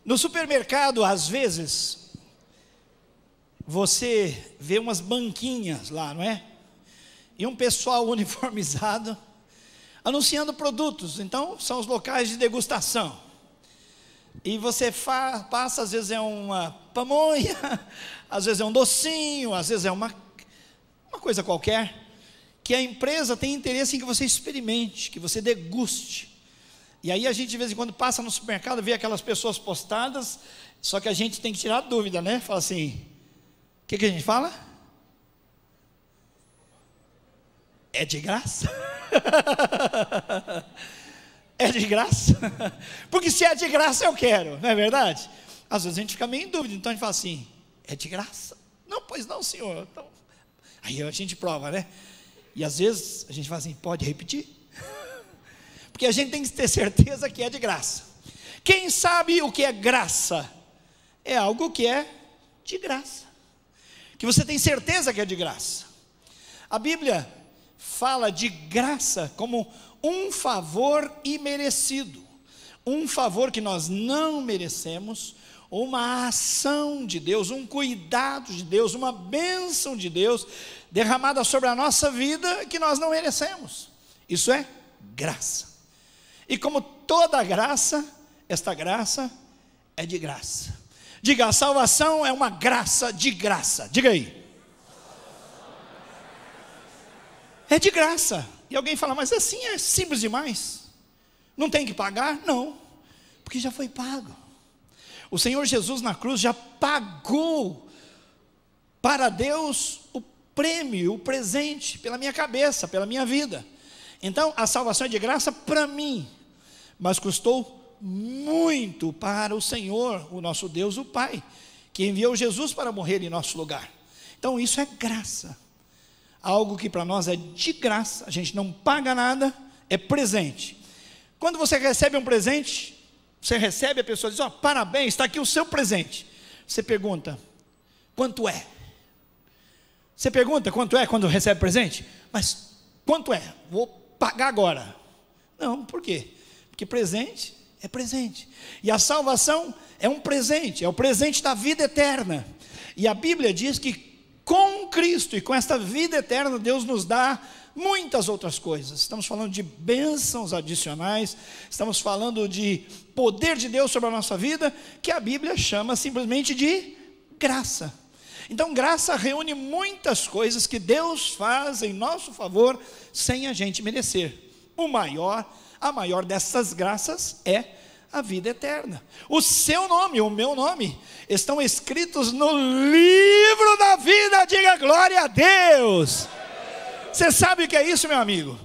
No supermercado, às vezes, você vê umas banquinhas lá, não é? E um pessoal uniformizado, anunciando produtos. Então, são os locais de degustação. E você passa, às vezes é uma pamonha, às vezes é um docinho, às vezes é uma coisa qualquer, que a empresa tem interesse em que você experimente, que você deguste. E aí a gente de vez em quando passa no supermercado, vê aquelas pessoas postadas, só que a gente tem que tirar a dúvida, né? Fala assim, o que a gente fala? É de graça? É de graça? Porque se é de graça eu quero, não é verdade? Às vezes a gente fica meio em dúvida, então a gente fala assim, é de graça? Não, pois não, senhor. Então, aí a gente prova, né? E às vezes a gente fala assim, pode repetir? Porque a gente tem que ter certeza que é de graça. Quem sabe o que é graça? É algo que é de graça, que você tem certeza que é de graça. A Bíblia fala de graça como um favor imerecido, um favor que nós não merecemos, uma ação de Deus, um cuidado de Deus, uma bênção de Deus derramada sobre a nossa vida que nós não merecemos. Isso é graça. E como toda graça, esta graça é de graça. Diga, a salvação é uma graça de graça. Diga aí. É de graça. E alguém fala, mas assim é simples demais. Não tem que pagar? Não, porque já foi pago. O Senhor Jesus na cruz já pagou para Deus o prêmio, o presente, pela minha cabeça, pela minha vida. Então a salvação é de graça para mim, mas custou muito para o Senhor, o nosso Deus, o Pai, que enviou Jesus para morrer em nosso lugar. Então isso é graça, algo que para nós é de graça, a gente não paga nada, é presente. Quando você recebe um presente, você recebe, a pessoa diz, ó, parabéns, está aqui o seu presente. Você pergunta, quanto é? Você pergunta quanto é quando recebe presente? Mas quanto é? Vou pagar agora. Não, por quê? Porque presente é presente. E a salvação é um presente, é o presente da vida eterna. E a Bíblia diz que com Cristo e com esta vida eterna, Deus nos dá muitas outras coisas. Estamos falando de bênçãos adicionais, estamos falando de poder de Deus sobre a nossa vida, que a Bíblia chama simplesmente de graça. Então graça reúne muitas coisas que Deus faz em nosso favor, sem a gente merecer. A maior dessas graças é a vida eterna. O seu nome, o meu nome, estão escritos no livro da vida. Diga glória a Deus. Você sabe o que é isso, meu amigo?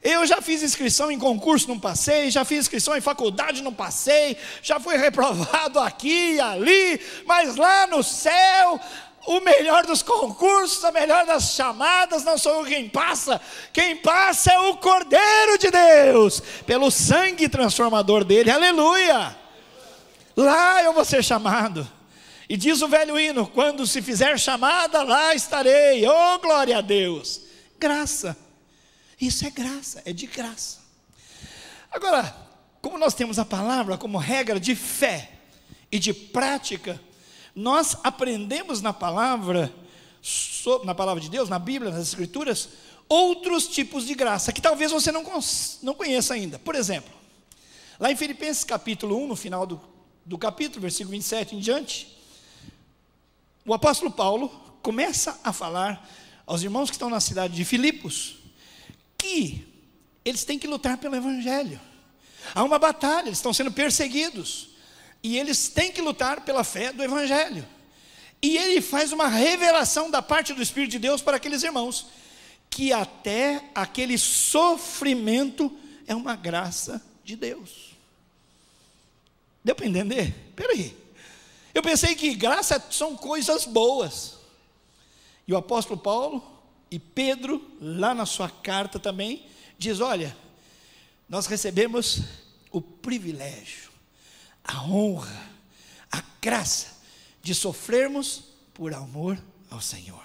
Eu já fiz inscrição em concurso, não passei. Já fiz inscrição em faculdade, não passei. Já fui reprovado aqui e ali. Mas lá no céu, o melhor dos concursos, a melhor das chamadas, não sou eu quem passa é o Cordeiro de Deus, pelo sangue transformador dele, aleluia. Lá eu vou ser chamado. E diz o velho hino, quando se fizer chamada, lá estarei. Oh, glória a Deus. Graça, isso é graça, é de graça. Agora, como nós temos a palavra como regra de fé e de prática, nós aprendemos na palavra de Deus, na Bíblia, nas Escrituras, outros tipos de graça, que talvez você não conheça ainda. Por exemplo, lá em Filipenses capítulo 1, no final do capítulo, versículo 27 em diante, o apóstolo Paulo começa a falar aos irmãos que estão na cidade de Filipos, que eles têm que lutar pelo Evangelho. Há uma batalha, eles estão sendo perseguidos, e eles têm que lutar pela fé do Evangelho. E ele faz uma revelação da parte do Espírito de Deus para aqueles irmãos, que até aquele sofrimento é uma graça de Deus. Deu para entender? Espera aí, eu pensei que graça são coisas boas. E o apóstolo Paulo e Pedro, lá na sua carta também, diz, olha, nós recebemos o privilégio, a honra, a graça de sofrermos por amor ao Senhor.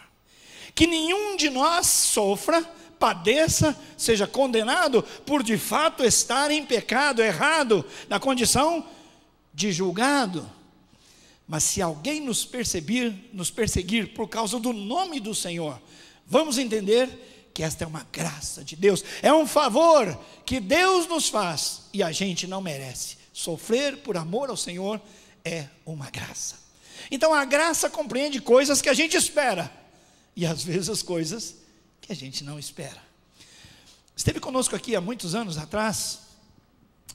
Que nenhum de nós sofra, padeça, seja condenado por de fato estar em pecado, errado, na condição de julgado, mas se alguém nos perseguir por causa do nome do Senhor, vamos entender que esta é uma graça de Deus, é um favor que Deus nos faz e a gente não merece. Sofrer por amor ao Senhor é uma graça. Então a graça compreende coisas que a gente espera e às vezes coisas que a gente não espera. Esteve conosco aqui há muitos anos atrás,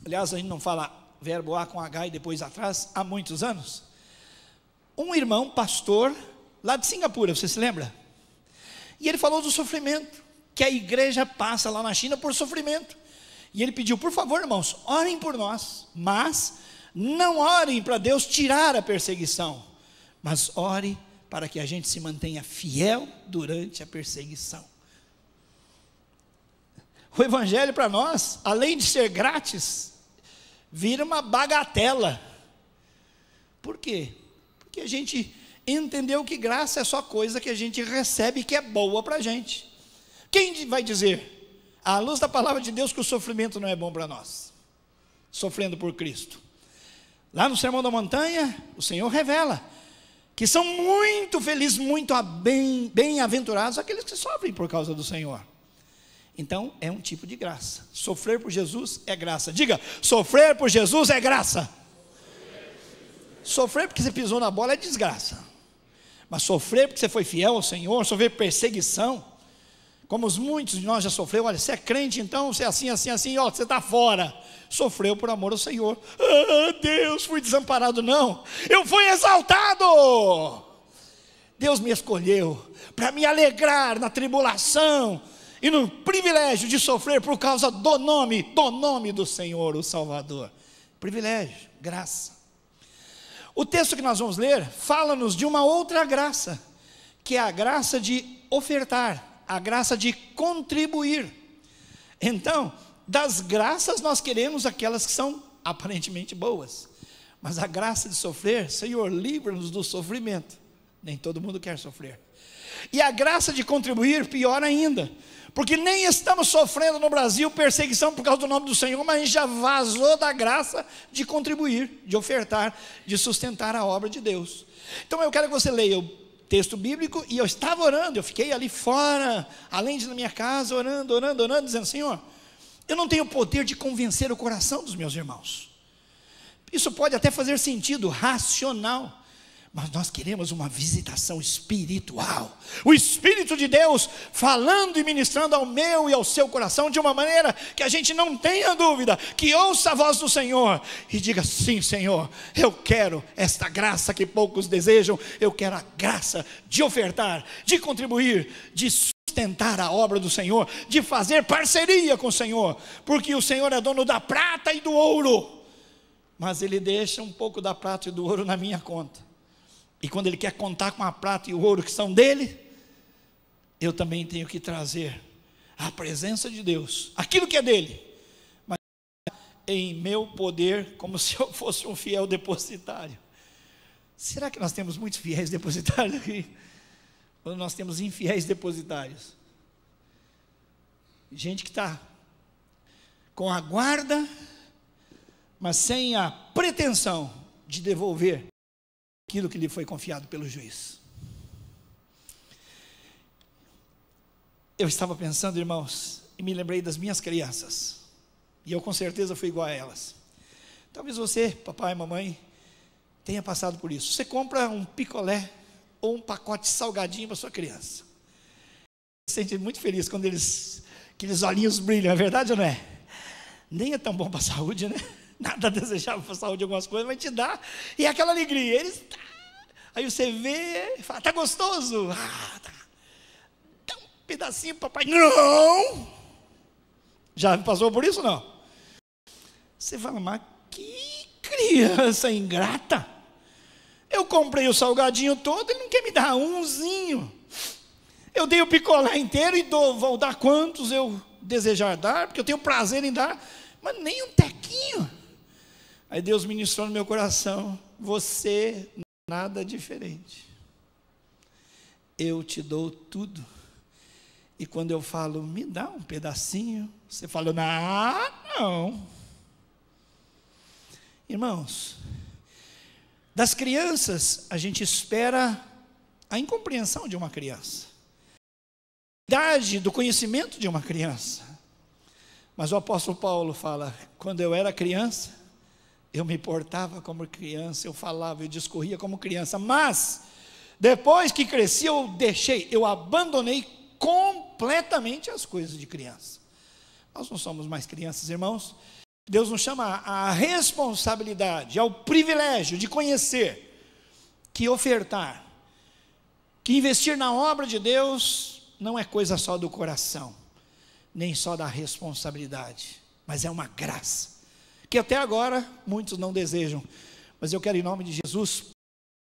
aliás, a gente não fala verbo A com H e depois atrás, há muitos anos, um irmão pastor lá de Singapura, você se lembra? E ele falou do sofrimento, que a igreja passa lá na China por sofrimento, e ele pediu, por favor irmãos, orem por nós, mas não orem para Deus tirar a perseguição, mas ore para que a gente se mantenha fiel durante a perseguição. O evangelho para nós, além de ser grátis, vira uma bagatela. Por quê? Porque a gente entendeu que graça é só coisa que a gente recebe que é boa para a gente. Quem vai dizer, à luz da palavra de Deus, que o sofrimento não é bom para nós? Sofrendo por Cristo. Lá no Sermão da Montanha, o Senhor revela que são muito felizes, muito bem-aventurados aqueles que sofrem por causa do Senhor. Então, é um tipo de graça. Sofrer por Jesus é graça. Diga, sofrer por Jesus é graça. Sofrer porque você pisou na bola é desgraça. Mas sofrer porque você foi fiel ao Senhor, sofrer perseguição, como muitos de nós já sofreu, olha, você é crente, então você é assim, assim, assim, ó, você está fora. Sofreu por amor ao Senhor. Ah, Deus, fui desamparado. Não, eu fui exaltado. Deus me escolheu para me alegrar na tribulação e no privilégio de sofrer por causa do nome do Senhor, o Salvador. Privilégio, graça. O texto que nós vamos ler fala-nos de uma outra graça, que é a graça de ofertar, a graça de contribuir. Então, das graças nós queremos aquelas que são aparentemente boas, mas a graça de sofrer, Senhor, livra-nos do sofrimento. Nem todo mundo quer sofrer. E a graça de contribuir, pior ainda, porque nem estamos sofrendo no Brasil perseguição por causa do nome do Senhor, mas a gente já vazou da graça de contribuir, de ofertar, de sustentar a obra de Deus. Então eu quero que você leia o texto bíblico, e eu estava orando, eu fiquei ali fora, além de na minha casa, orando, dizendo, Senhor, eu não tenho o poder de convencer o coração dos meus irmãos. Isso pode até fazer sentido racional, mas nós queremos uma visitação espiritual, o Espírito de Deus falando e ministrando ao meu e ao seu coração, de uma maneira que a gente não tenha dúvida, que ouça a voz do Senhor e diga, sim Senhor, eu quero esta graça que poucos desejam, eu quero a graça de ofertar, de contribuir, de sustentar a obra do Senhor, de fazer parceria com o Senhor, porque o Senhor é dono da prata e do ouro, mas Ele deixa um pouco da prata e do ouro na minha conta. E quando Ele quer contar com a prata e o ouro que são dele, eu também tenho que trazer a presença de Deus, aquilo que é dele, mas em meu poder, como se eu fosse um fiel depositário. Será que nós temos muitos fiéis depositários aqui? Ou nós temos infiéis depositários? Gente que está com a guarda, mas sem a pretensão de devolver aquilo que lhe foi confiado pelo juiz. Eu estava pensando, irmãos, e me lembrei das minhas crianças, e eu com certeza fui igual a elas. Talvez você, papai e mamãe, tenha passado por isso. Você compra um picolé ou um pacote salgadinho para sua criança, você se sente muito feliz quando aqueles olhinhos brilham, é verdade ou não é? Nem é tão bom para a saúde, né? Nada desejável para a saúde, algumas coisas, mas te dá, e é aquela alegria. Aí você vê e fala, tá gostoso? Tá. Dá um pedacinho, papai. Não! Já passou por isso, não? Você fala, mas que criança ingrata. Eu comprei o salgadinho todo, ele não quer me dar umzinho. Eu dei o picolé inteiro e vou dar quantos eu desejar dar, porque eu tenho prazer em dar, mas nem um tequinho. Aí Deus ministrou no meu coração, você nada diferente. Eu te dou tudo. E quando eu falo, me dá um pedacinho, você fala, não. Irmãos, Das crianças, a gente espera a incompreensão de uma criança, a idade do conhecimento de uma criança. Mas o apóstolo Paulo fala: quando eu era criança, eu me portava como criança, eu falava, eu discorria como criança, mas depois que cresci, eu abandonei completamente as coisas de criança. Nós não somos mais crianças, irmãos. Deus nos chama à responsabilidade, ao privilégio de conhecer, que ofertar, que investir na obra de Deus não é coisa só do coração, nem só da responsabilidade, mas é uma graça, que até agora muitos não desejam. Mas eu quero, em nome de Jesus,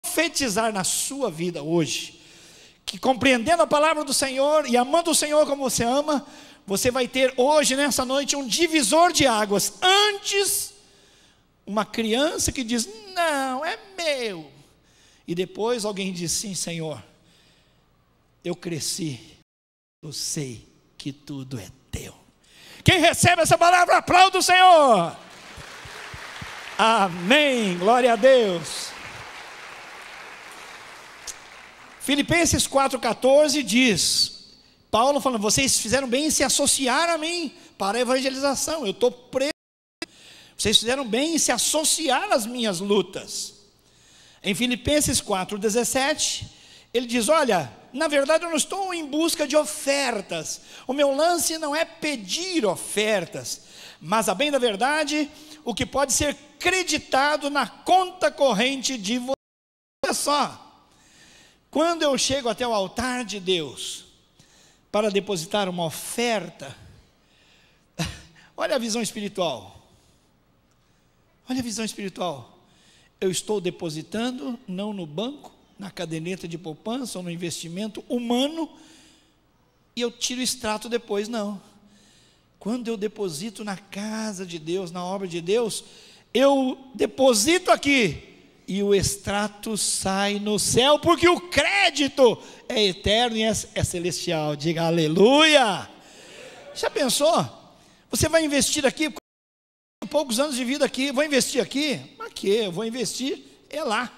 profetizar na sua vida hoje, que compreendendo a palavra do Senhor e amando o Senhor como você ama, você vai ter hoje, nessa noite, um divisor de águas. Antes, uma criança que diz: não, é meu. E depois alguém diz: sim, Senhor, eu cresci, eu sei que tudo é teu. Quem recebe essa palavra, aplauda o Senhor. Amém, glória a Deus. Filipenses 4,14 diz, Paulo falando: vocês fizeram bem em se associar a mim para a evangelização. Eu estou preso. Vocês fizeram bem em se associar às minhas lutas. Em Filipenses 4,17, ele diz: olha, na verdade eu não estou em busca de ofertas. O meu lance não é pedir ofertas, mas a bem da verdade, o que pode ser creditado na conta corrente de vocês. Olha só, quando eu chego até o altar de Deus para depositar uma oferta, olha a visão espiritual. Olha a visão espiritual. Eu estou depositando não no banco, na caderneta de poupança ou no investimento humano, e eu tiro o extrato depois, não. Quando eu deposito na casa de Deus, na obra de Deus, eu deposito aqui, e o extrato sai no céu, porque o crédito é eterno e é celestial. Diga aleluia. Já pensou? Você vai investir aqui, com poucos anos de vida aqui, vou investir aqui? Para quê? Eu vou investir lá.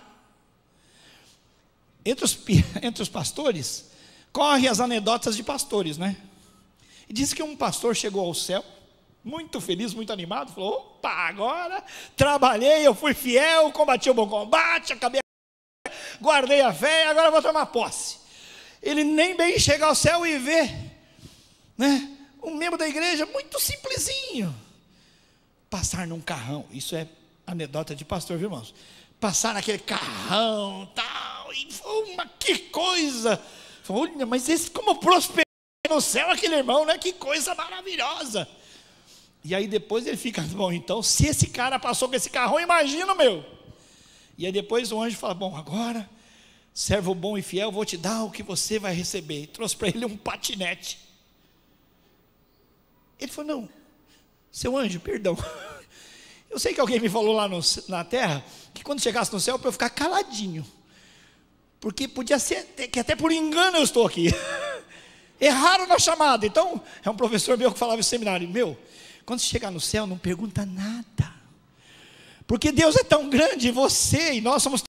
Entre os pastores, corre as anedotas de pastores, né? E diz que um pastor chegou ao céu, muito feliz, muito animado, falou: opa, agora trabalhei, eu fui fiel, combati o bom combate, acabei, guardei a fé, agora vou tomar posse. Ele nem bem chega ao céu e vê, né, um membro da igreja muito simplesinho passar num carrão. Isso é anedota de pastor, viu, irmãos? Passar naquele carrão, tal, e que coisa! Olha, mas esse como prosperou no céu aquele irmão, né? Que coisa maravilhosa! E aí depois ele fica: bom, então se esse cara passou com esse carrão, imagina o meu. E aí depois o anjo fala: bom, agora, servo bom e fiel, vou te dar o que você vai receber. E trouxe para ele um patinete. Ele falou: não, seu anjo, perdão, eu sei que alguém me falou lá na terra, que quando chegasse no céu, para eu ficar caladinho, porque podia ser que até por engano eu estou aqui. Erraram na chamada. Então, é um professor meu que falava no seminário: meu, quando você chegar no céu, não pergunta nada, porque Deus é tão grande, e você e nós somos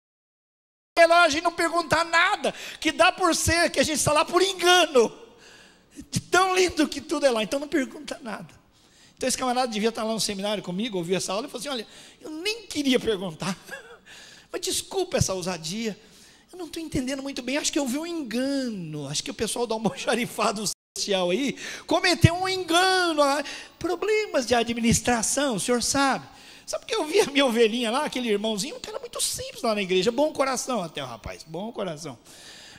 tão lá, a gente não pergunta nada, que dá por ser que a gente está lá por engano, de tão lindo que tudo é lá, então não pergunta nada. Então esse camarada devia estar lá no seminário comigo, ouvir essa aula, e falou assim: olha, eu nem queria perguntar, mas desculpa essa ousadia, eu não estou entendendo muito bem, acho que eu vi um engano, acho que o pessoal do almoxarifado social aí cometeu um engano, problemas de administração, o senhor sabe porque eu vi a minha ovelhinha lá, aquele irmãozinho, um cara muito simples lá na igreja, bom coração até o rapaz, bom coração,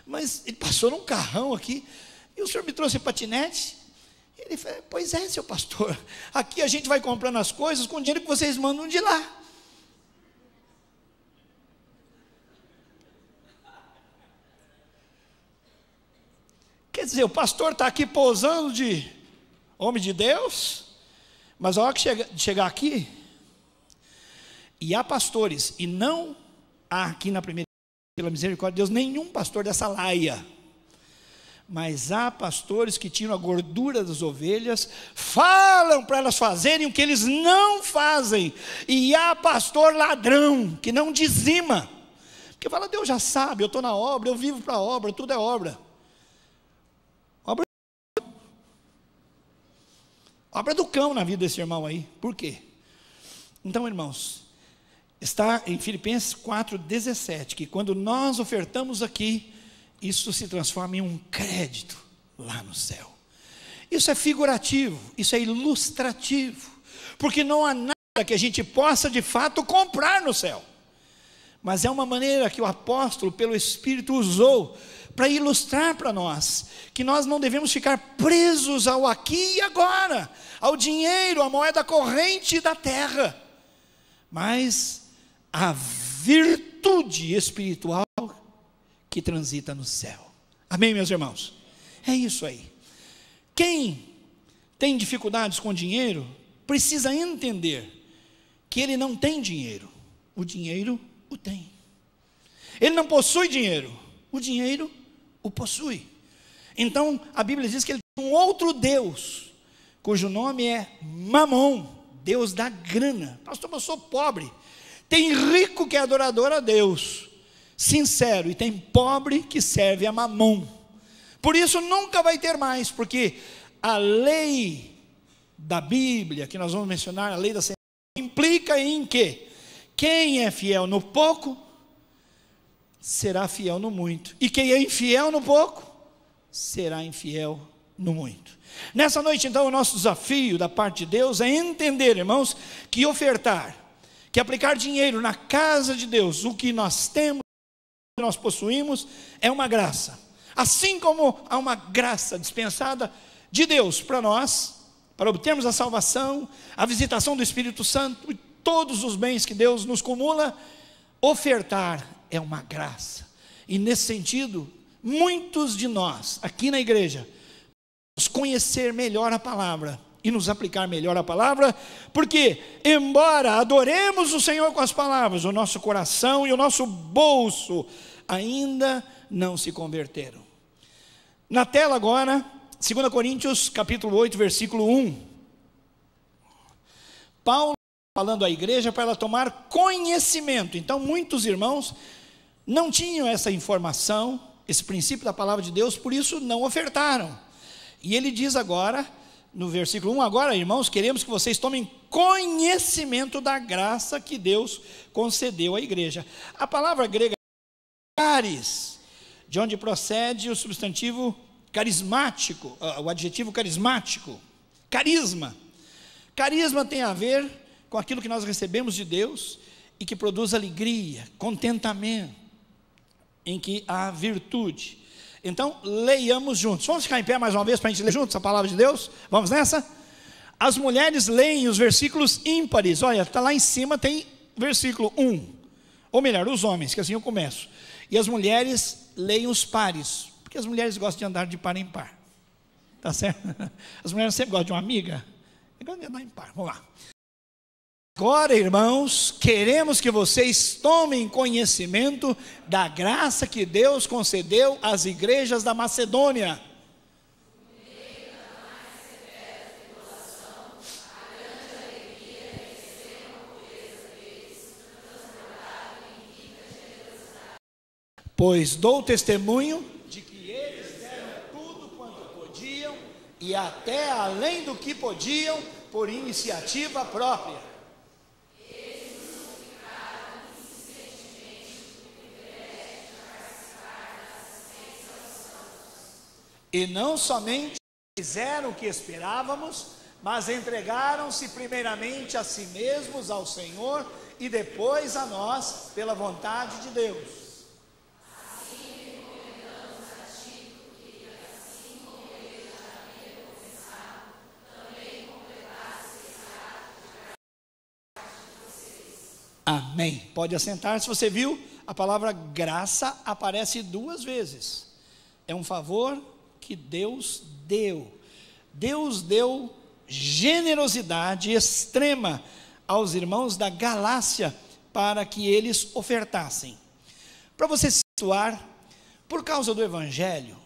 mas ele passou num carrão aqui, e o senhor me trouxe patinete. Ele falou: pois é, seu pastor, aqui a gente vai comprando as coisas com o dinheiro que vocês mandam de lá. Quer dizer, o pastor está aqui posando de homem de Deus, mas a hora que chegar aqui, e há pastores, e não há aqui na primeira, pela misericórdia de Deus, nenhum pastor dessa laia, mas há pastores que tiram a gordura das ovelhas, falam para elas fazerem o que eles não fazem, e há pastor ladrão, que não dizima, Porque fala, Deus já sabe, eu estou na obra, eu vivo para a obra, tudo é obra. Obra do cão na vida desse irmão aí. Por quê? Então, irmãos, está em Filipenses 4,17, que quando nós ofertamos aqui, isso se transforma em um crédito lá no céu. Isso é figurativo, isso é ilustrativo, porque não há nada que a gente possa de fato comprar no céu, mas é uma maneira que o apóstolo pelo Espírito usou para ilustrar para nós, que nós não devemos ficar presos ao aqui e agora, ao dinheiro, à moeda corrente da terra, mas a virtude espiritual que transita no céu. Amém, meus irmãos? É isso aí. Quem tem dificuldades com dinheiro, precisa entender que ele não tem dinheiro, o dinheiro o tem. Ele não possui dinheiro, o dinheiro o possui. Então a Bíblia diz que ele tem um outro Deus, cujo nome é Mamon, Deus da grana. Pastor, eu sou pobre. Tem rico que é adorador a Deus, sincero, e tem pobre que serve a Mamon. Por isso nunca vai ter mais, porque a lei da Bíblia, que nós vamos mencionar, a lei da semeadura, implica em que quem é fiel no pouco, será fiel no muito, e quem é infiel no pouco, será infiel no muito. Nessa noite então o nosso desafio da parte de Deus é entender, irmãos, que ofertar, que aplicar dinheiro na casa de Deus, o que nós temos, o que nós possuímos, é uma graça. Assim como há uma graça dispensada de Deus para nós, para obtermos a salvação, a visitação do Espírito Santo e todos os bens que Deus nos cumula, ofertar é uma graça. E nesse sentido, muitos de nós aqui na igreja vamos conhecer melhor a palavra e nos aplicar melhor a palavra, porque embora adoremos o Senhor com as palavras, o nosso coração e o nosso bolso ainda não se converteram. Na tela agora, 2 Coríntios capítulo 8, versículo 1. Paulo falando à igreja para ela tomar conhecimento. Então muitos irmãos não tinham essa informação, esse princípio da palavra de Deus, por isso não ofertaram. E ele diz agora, no versículo 1, agora irmãos, queremos que vocês tomem conhecimento da graça que Deus concedeu à igreja. A palavra grega é caris, de onde procede o substantivo carismático, o adjetivo carismático, carisma. Carisma tem a ver com aquilo que nós recebemos de Deus e que produz alegria, contentamento, em que há virtude. Então, leiamos juntos. Vamos ficar em pé mais uma vez para a gente ler juntos a palavra de Deus? Vamos nessa? As mulheres leem os versículos ímpares. Olha, está lá em cima, tem versículo 1. Ou melhor, os homens, que assim eu começo. E as mulheres leem os pares, porque as mulheres gostam de andar de par em par. Tá certo? As mulheres sempre gostam de uma amiga. É gostam de andar em par. Vamos lá. Agora, irmãos, queremos que vocês tomem conhecimento da graça que Deus concedeu às igrejas da Macedônia. Pois dou testemunho de que eles deram tudo quanto podiam e até além do que podiam por iniciativa própria. E não somente fizeram o que esperávamos, mas entregaram-se primeiramente a si mesmos ao Senhor e depois a nós, pela vontade de Deus. Assim recomendamos a Tito que, assim como ele já havia começado, também completasse esse ato de vocês. Amém. Pode assentar. Se você viu, a palavra graça aparece 2 vezes. É um favor que Deus deu. Deus deu generosidade extrema aos irmãos da Galácia para que eles ofertassem. Para você se situar, por causa do Evangelho,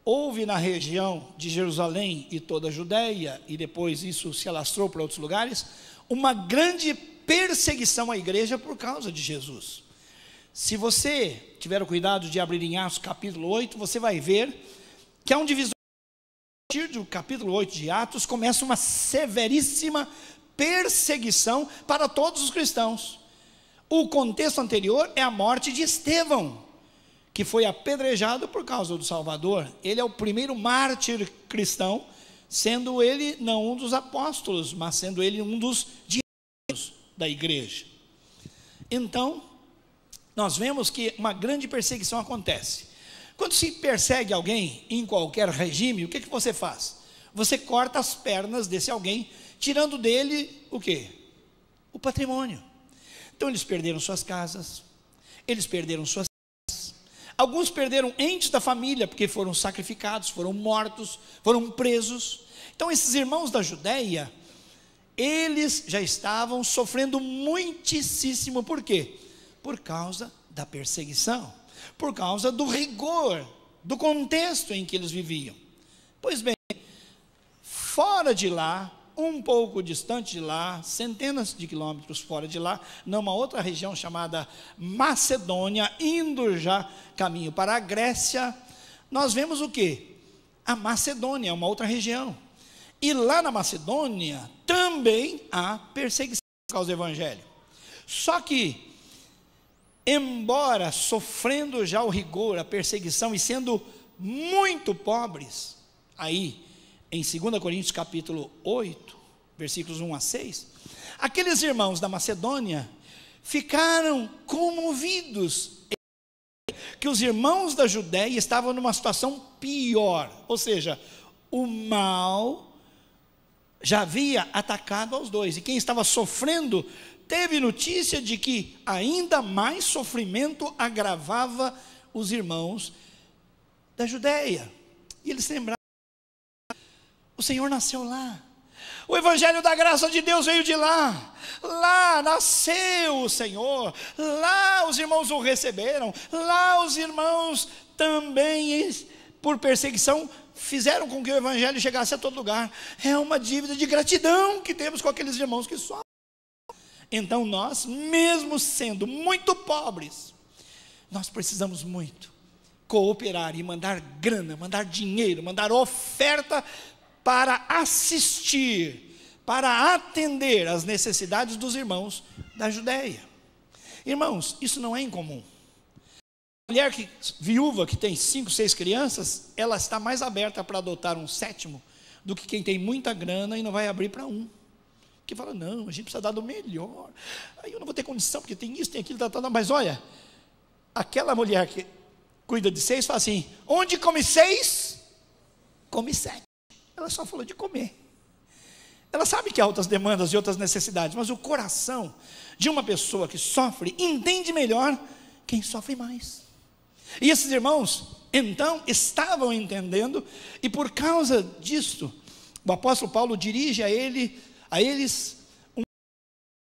houve na região de Jerusalém e toda a Judéia, e depois isso se alastrou para outros lugares, uma grande perseguição à igreja por causa de Jesus. Se você tiver o cuidado de abrir em Atos capítulo 8, você vai ver que há um divisor. A partir do capítulo 8 de Atos, começa uma severíssima perseguição para todos os cristãos. O contexto anterior é a morte de Estevão, que foi apedrejado por causa do Salvador. Ele é o primeiro mártir cristão, sendo ele não um dos apóstolos, mas sendo ele um dos diáconos da igreja. Então, nós vemos que uma grande perseguição acontece. Quando se persegue alguém em qualquer regime, o que você faz? Você corta as pernas desse alguém, tirando dele o quê? O patrimônio. Então eles perderam suas casas, eles perderam suas terras, alguns perderam entes da família, porque foram sacrificados, foram mortos, foram presos. Então esses irmãos da Judéia, eles já estavam sofrendo muitíssimo. Por quê? Por causa da perseguição, por causa do rigor, do contexto em que eles viviam. Pois bem, fora de lá, um pouco distante de lá, centenas de quilômetros fora de lá, numa outra região chamada Macedônia, indo já caminho para a Grécia, nós vemos o quê? A Macedônia, uma outra região. E lá na Macedônia também há perseguição por causa do evangelho. Só que, embora sofrendo já o rigor, a perseguição e sendo muito pobres, aí em 2 Coríntios capítulo 8, versículos 1 a 6, aqueles irmãos da Macedônia ficaram comovidos, que os irmãos da Judéia estavam numa situação pior, ou seja, o mal já havia atacado aos dois, e quem estava sofrendo teve notícia de que ainda mais sofrimento agravava os irmãos da Judéia. E eles se lembraram, o Senhor nasceu lá, o evangelho da graça de Deus veio de lá, lá nasceu o Senhor, lá os irmãos o receberam, lá os irmãos também, por perseguição, fizeram com que o evangelho chegasse a todo lugar. É uma dívida de gratidão que temos com aqueles irmãos que sofrem. Então nós, mesmo sendo muito pobres, nós precisamos muito cooperar e mandar grana, mandar dinheiro, mandar oferta para assistir, para atender às necessidades dos irmãos da Judéia. Irmãos, isso não é incomum. A mulher viúva que tem 5, 6 crianças, ela está mais aberta para adotar um 7º do que quem tem muita grana e não vai abrir para um. Que fala, não, a gente precisa dar do melhor, aí eu não vou ter condição, porque tem isso, tem aquilo, mas olha, aquela mulher que cuida de 6, fala assim, onde come 6, come 7, ela só falou de comer, ela sabe que há outras demandas e outras necessidades, mas o coração de uma pessoa que sofre, entende melhor quem sofre mais, e esses irmãos, então, estavam entendendo, e por causa disto, o apóstolo Paulo dirige a eles uma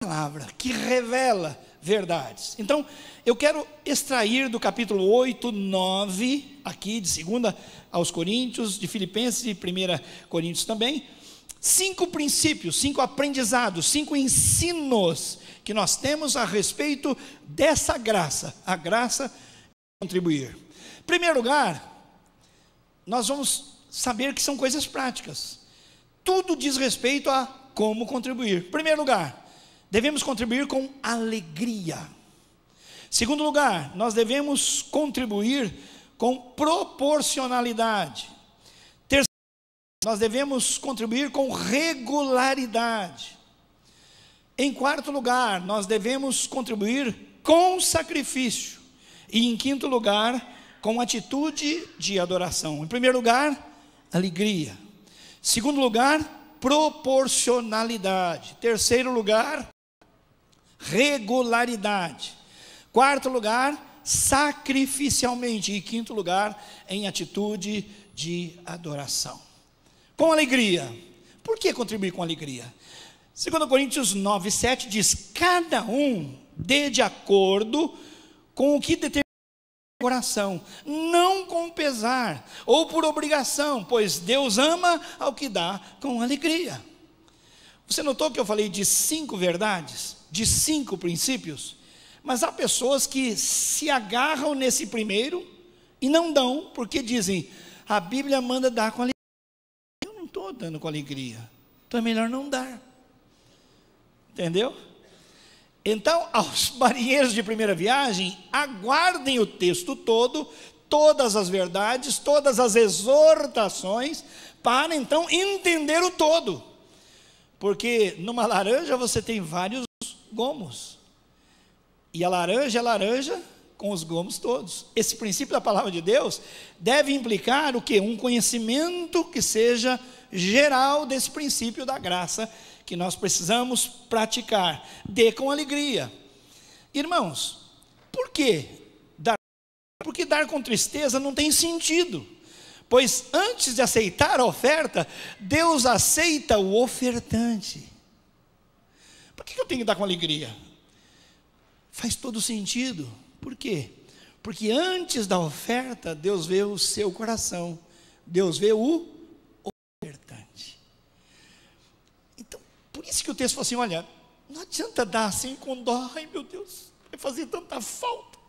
palavra que revela verdades. Então, eu quero extrair do capítulo 8, 9, aqui de 2 aos Coríntios, de Filipenses e 1 Coríntios também, 5 princípios, 5 aprendizados, 5 ensinos que nós temos a respeito dessa graça, a graça de contribuir. Em primeiro lugar, nós vamos saber que são coisas práticas. Tudo diz respeito a como contribuir. Em primeiro lugar, devemos contribuir com alegria. Segundo lugar, nós devemos contribuir com proporcionalidade. Terceiro, nós devemos contribuir com regularidade. Em quarto lugar, nós devemos contribuir com sacrifício. E em quinto lugar, com atitude de adoração. Em primeiro lugar, alegria. Segundo lugar, proporcionalidade. Terceiro lugar, regularidade. Quarto lugar, sacrificialmente. E quinto lugar, em atitude de adoração. Com alegria. Por que contribuir com alegria? 2 Coríntios 9, 7 diz, cada um dê de acordo com o que determina o coração, não com pesar ou por obrigação, pois Deus ama ao que dá com alegria. Você notou que eu falei de 5 verdades, de 5 princípios? Mas há pessoas que se agarram nesse primeiro e não dão, porque dizem, a Bíblia manda dar com alegria. Eu não estou dando com alegria, então é melhor não dar. Entendeu? Então, aos marinheiros de primeira viagem, aguardem o texto todo, todas as verdades, todas as exortações, para então entender o todo. Porque numa laranja você tem vários gomos, e a laranja é laranja com os gomos todos. Esse princípio da palavra de Deus deve implicar o quê? Um conhecimento que seja geral desse princípio da graça, que nós precisamos praticar. Dê com alegria. Irmãos, por que dar? Porque dar com tristeza não tem sentido. Pois antes de aceitar a oferta, Deus aceita o ofertante. Por que eu tenho que dar com alegria? Faz todo sentido. Por quê? Porque antes da oferta, Deus vê o seu coração. Deus vê o ofertante. Então, por isso que o texto fala assim, olha, não adianta dar assim com dó. Ai meu Deus, vai fazer tanta falta.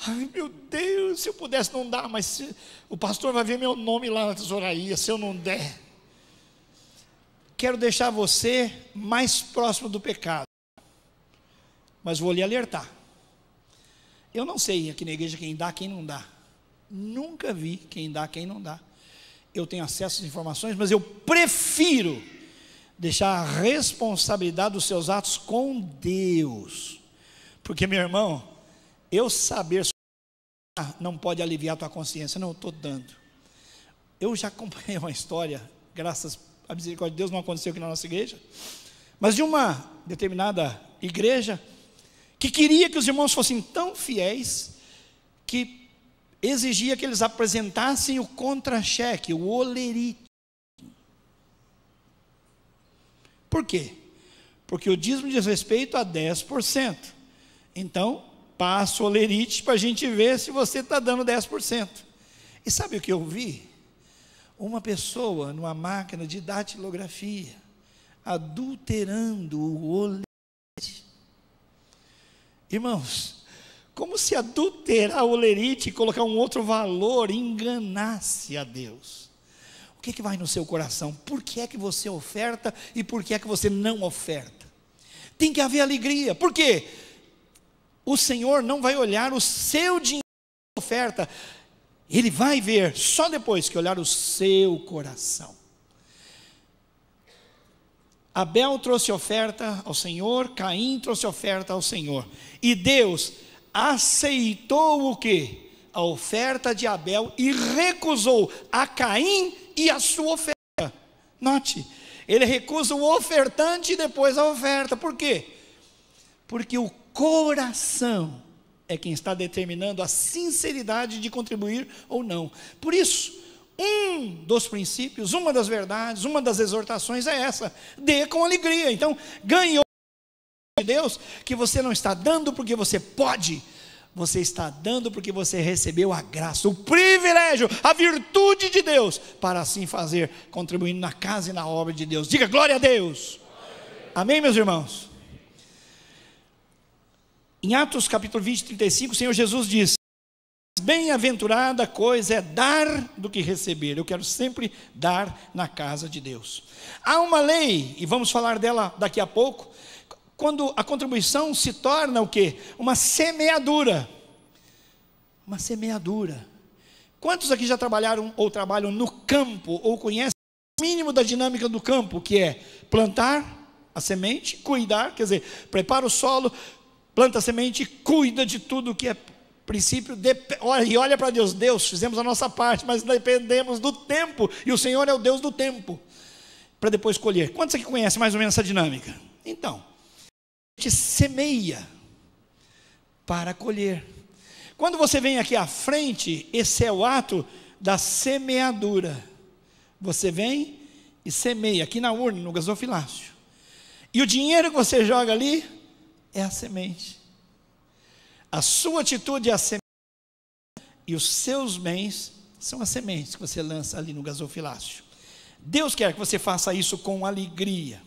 Ai meu Deus, se eu pudesse não dar, mas o pastor vai ver meu nome lá na tesouraria, se eu não der. Quero deixar você mais próximo do pecado, mas vou lhe alertar. Eu não sei aqui na igreja quem dá, quem não dá. Nunca vi quem dá, quem não dá. Eu tenho acesso às informações, mas eu prefiro deixar a responsabilidade dos seus atos com Deus. Porque, meu irmão, eu saber não pode aliviar a tua consciência. Não, eu estou dando. Eu já acompanhei uma história, graças à misericórdia de Deus, não aconteceu aqui na nossa igreja, mas de uma determinada igreja que queria que os irmãos fossem tão fiéis que exigia que eles apresentassem o contra-cheque, o olerite. Por quê? Porque o dízimo diz respeito a 10%. Então, passa o olerite para a gente ver se você está dando 10%. E sabe o que eu vi? Uma pessoa numa máquina de datilografia adulterando o olerite. Irmãos, como se adulterar o olerite e colocar um outro valor enganasse a Deus. O que vai no seu coração? Por que é que você oferta e por que é que você não oferta? Tem que haver alegria. Por quê? O Senhor não vai olhar o seu dinheiro de oferta, Ele vai ver só depois que olhar o seu coração. Abel trouxe oferta ao Senhor, Caim trouxe oferta ao Senhor, e Deus aceitou o quê? A oferta de Abel e recusou a Caim e a sua oferta. Note, ele recusa o ofertante e depois a oferta. Por quê? Porque o coração é quem está determinando a sinceridade de contribuir ou não. Por isso, um dos princípios, uma das verdades, uma das exortações é essa: dê com alegria. Então, ganhou de Deus que você não está dando porque você pode, você está dando porque você recebeu a graça, o privilégio, a virtude de Deus, para assim fazer, contribuindo na casa e na obra de Deus. Diga glória a Deus. Amém, meus irmãos? Em Atos capítulo 20, 35, o Senhor Jesus diz: bem-aventurada coisa é dar do que receber. Eu quero sempre dar na casa de Deus. Há uma lei, e vamos falar dela daqui a pouco, quando a contribuição se torna o quê? Uma semeadura. Uma semeadura. Quantos aqui já trabalharam ou trabalham no campo, ou conhecem o mínimo da dinâmica do campo, que é plantar a semente, cuidar, quer dizer, prepara o solo, planta a semente, cuida de tudo que é princípio, e olha para Deus. Deus, fizemos a nossa parte, mas dependemos do tempo, e o Senhor é o Deus do tempo, para depois colher. Quantos aqui conhecem mais ou menos essa dinâmica? Então, a gente semeia para colher. Quando você vem aqui à frente, esse é o ato da semeadura. Você vem e semeia aqui na urna, no gasofilácio, e o dinheiro que você joga ali é a semente. A sua atitude é a semente, e os seus bens são as sementes que você lança ali no gasofilácio. Deus quer que você faça isso com alegria.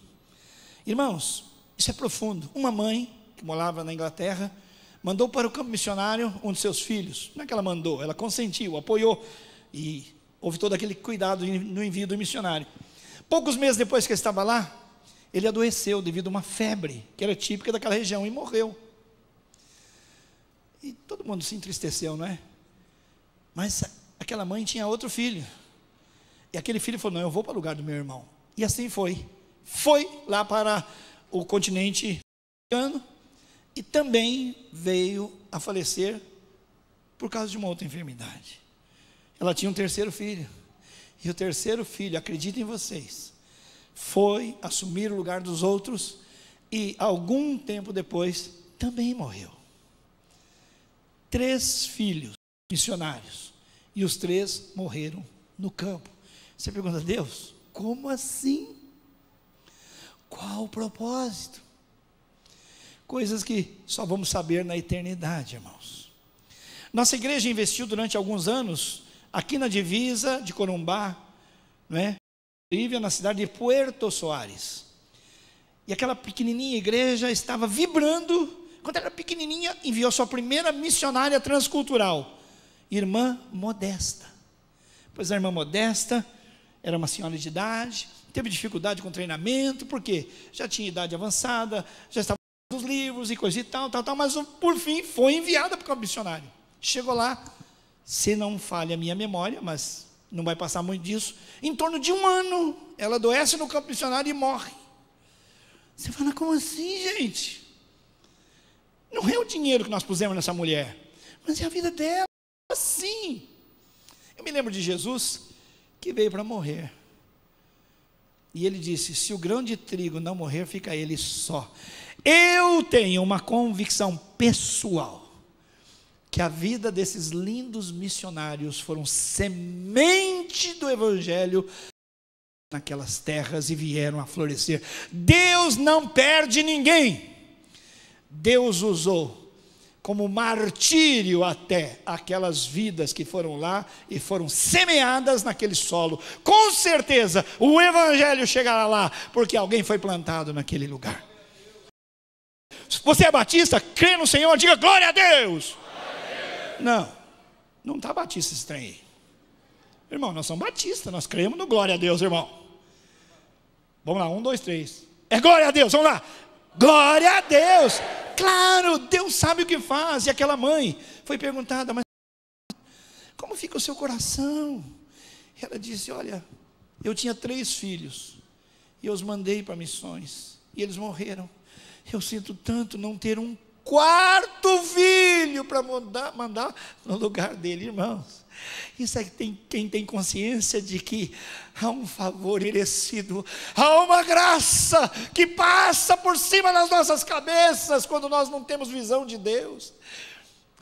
Irmãos, isso é profundo. Uma mãe que morava na Inglaterra mandou para o campo missionário um de seus filhos. Não é que ela mandou, ela consentiu, apoiou, e houve todo aquele cuidado no envio do missionário. Poucos meses depois que ele estava lá, ele adoeceu devido a uma febre, que era típica daquela região, e morreu. E todo mundo se entristeceu, não é? Mas aquela mãe tinha outro filho, e aquele filho falou: não, eu vou para o lugar do meu irmão. E assim foi lá para o continente africano, e também veio a falecer por causa de uma outra enfermidade. Ela tinha um terceiro filho, e o terceiro filho, acreditem vocês, foi assumir o lugar dos outros, e algum tempo depois também morreu. 3 filhos missionários, e os 3 morreram no campo. Você pergunta: Deus, como assim? Qual o propósito? Coisas que só vamos saber na eternidade, irmãos. Nossa igreja investiu durante alguns anos aqui na divisa de Corumbá, não é? Bolívia, na cidade de Puerto Soares. E aquela pequenininha igreja estava vibrando. Quando era pequenininha, enviou sua primeira missionária transcultural, irmã Modesta. Pois a irmã Modesta era uma senhora de idade, teve dificuldade com treinamento, porque já tinha idade avançada, já estava nos livros e coisa e tal, mas por fim foi enviada para o campo missionário. Chegou lá, se não falha a minha memória, mas não vai passar muito disso, em torno de 1 ano, ela adoece no campo missionário e morre. Você fala: como assim, gente? Não é o dinheiro que nós pusemos nessa mulher, mas é a vida dela, assim. Eu me lembro de Jesus, que veio para morrer, e ele disse: se o grão de trigo não morrer, fica ele só. Eu tenho uma convicção pessoal, que a vida desses lindos missionários foram semente do evangelho naquelas terras, e vieram a florescer. Deus não perde ninguém. Deus usou como martírio até aquelas vidas que foram lá e foram semeadas naquele solo. Com certeza o evangelho chegará lá, porque alguém foi plantado naquele lugar. Se você é batista, crê no Senhor, diga glória a Deus. Não está batista esse trem aí. Irmão, nós somos batistas, nós cremos no glória a Deus, irmão. Vamos lá, 1, 2, 3. É glória a Deus, vamos lá. Glória a Deus. Claro, Deus sabe o que faz. E aquela mãe foi perguntada: mas como fica o seu coração? Ela disse: olha, eu tinha 3 filhos, e eu os mandei para missões, e eles morreram. Eu sinto tanto não ter um 4º filho para mandar no lugar dele. Irmãos, isso é quem tem consciência de que há um favor merecido, há uma graça que passa por cima das nossas cabeças quando nós não temos visão de Deus.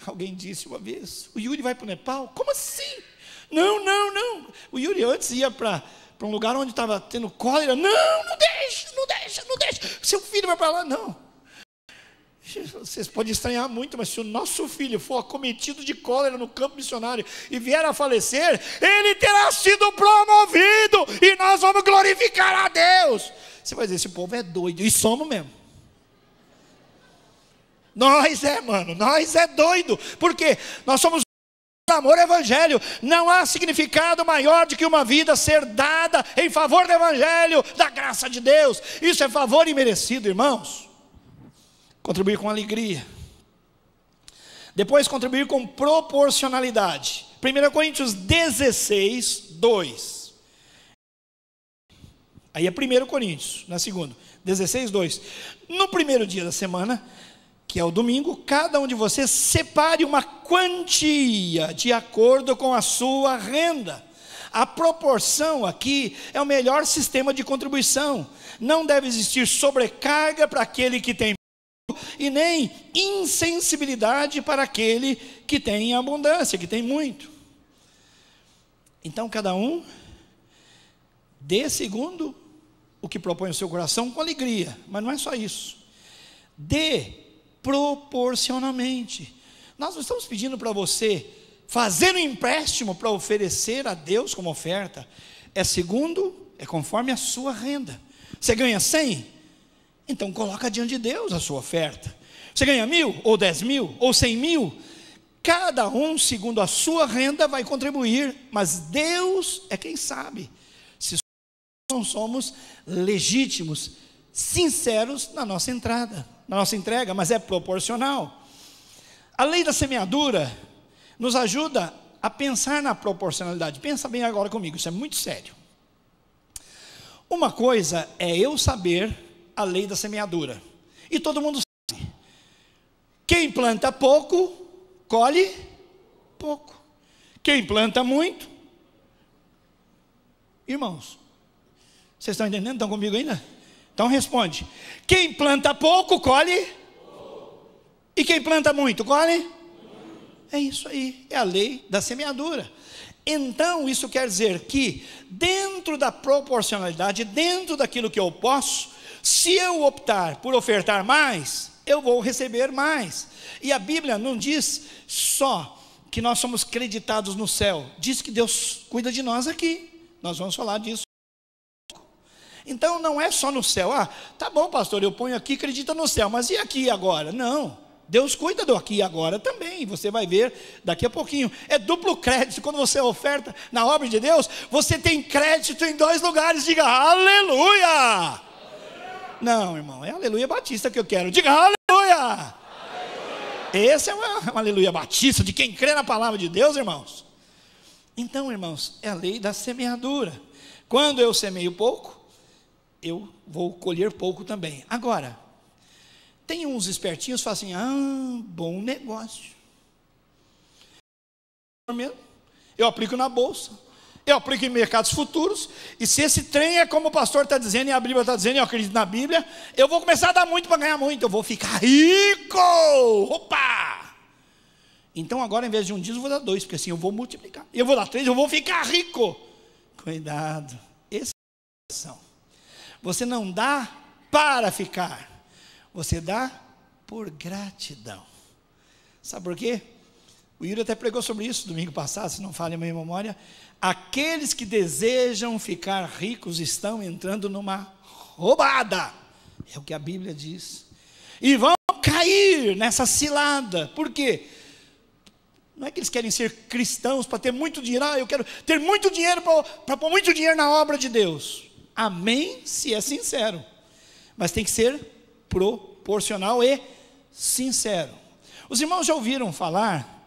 Alguém disse uma vez: o Yuri vai para o Nepal? Como assim? Não. O Yuri antes ia para um lugar onde estava tendo cólera. Não deixa. Seu filho vai para lá. Não. Vocês podem estranhar muito, mas se o nosso filho for acometido de cólera no campo missionário e vier a falecer, ele terá sido promovido, e nós vamos glorificar a Deus. Você vai dizer: esse povo é doido, e somos mesmo. Nós é doido, porque nós somos amor ao evangelho. Não há significado maior do que uma vida ser dada em favor do evangelho, da graça de Deus. Isso é favor imerecido, irmãos. Contribuir com alegria. Depois, contribuir com proporcionalidade. 1 Coríntios 16, 2. Aí é 1 Coríntios, na segunda. 16, 2. No primeiro dia da semana, que é o domingo, cada um de vocês separe uma quantia de acordo com a sua renda. A proporção aqui é o melhor sistema de contribuição. Não deve existir sobrecarga para aquele que tem, e nem insensibilidade para aquele que tem abundância, que tem muito. Então cada um dê segundo o que propõe o seu coração, com alegria. Mas não é só isso. Dê proporcionalmente. Nós não estamos pedindo para você fazer um empréstimo para oferecer a Deus como oferta. É conforme a sua renda. Você ganha 100? Então coloca diante de Deus a sua oferta. Você ganha 1.000, ou 10.000, ou 100.000, cada um, segundo a sua renda, vai contribuir, mas Deus é quem sabe se não somos legítimos, sinceros na nossa entrada, na nossa entrega, mas é proporcional. A lei da semeadura nos ajuda a pensar na proporcionalidade. Pensa bem agora comigo, isso é muito sério. Uma coisa é eu saber a lei da semeadura, e todo mundo sabe, quem planta pouco, colhe pouco. Quem planta muito, irmãos, vocês estão entendendo? Estão comigo ainda? Então responde: quem planta pouco, colhe pouco. E quem planta muito, colhe? É isso aí, é a lei da semeadura. Então isso quer dizer que dentro da proporcionalidade, dentro daquilo que eu posso, se eu optar por ofertar mais, eu vou receber mais. E a Bíblia não diz só que nós somos creditados no céu, diz que Deus cuida de nós aqui. Nós vamos falar disso. Então não é só no céu. Tá bom, pastor, eu ponho aqui, acredita no céu, mas e aqui e agora? Não, Deus cuida do aqui e agora também. Você vai ver daqui a pouquinho. É duplo crédito. Quando você oferta na obra de Deus, você tem crédito em 2 lugares. Diga aleluia. Não, irmão, é aleluia batista que eu quero. Diga aleluia. Esse é um aleluia batista de quem crê na palavra de Deus, irmãos. Então, irmãos, é a lei da semeadura. Quando eu semeio pouco, eu vou colher pouco também. Agora, tem uns espertinhos que falam assim: bom negócio. Eu aplico na bolsa, eu aplico em mercados futuros, e se esse trem é como o pastor está dizendo, e a Bíblia está dizendo, e eu acredito na Bíblia, eu vou começar a dar muito para ganhar muito, eu vou ficar rico. Opa! Então agora, em vez de 1 dízimo, eu vou dar 2, porque assim eu vou multiplicar. Eu vou dar 3, eu vou ficar rico. Cuidado, essa é a questão. Você não dá para ficar, você dá por gratidão. Sabe por quê? O Yuri até pregou sobre isso domingo passado, se não falha a minha memória. Aqueles que desejam ficar ricos estão entrando numa roubada, é o que a Bíblia diz, e vão cair nessa cilada. Por quê? Não é que eles querem ser cristãos para ter muito dinheiro. Eu quero ter muito dinheiro para pôr muito dinheiro na obra de Deus. Amém, se é sincero, mas tem que ser proporcional e sincero. Os irmãos já ouviram falar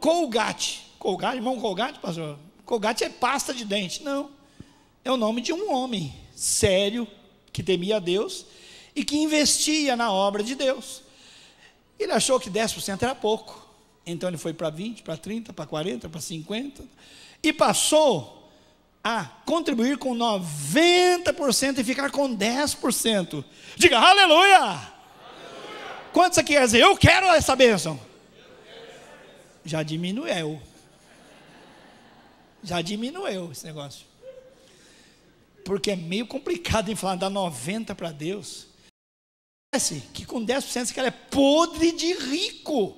Colgate? Colgate, irmão, Colgate, pastor? Colgate é pasta de dente. Não, é o nome de um homem sério, que temia a Deus e que investia na obra de Deus. Ele achou que 10% era pouco, então ele foi para 20, para 30, para 40, para 50, e passou a contribuir com 90% e ficar com 10%. Diga aleluia! Aleluia! Quantos aqui quer dizer, eu quero essa bênção? Já diminuiu. Já diminuiu esse negócio. Porque é meio complicado em falar dar 90% para Deus. Parece que com 10% esse cara é podre de rico.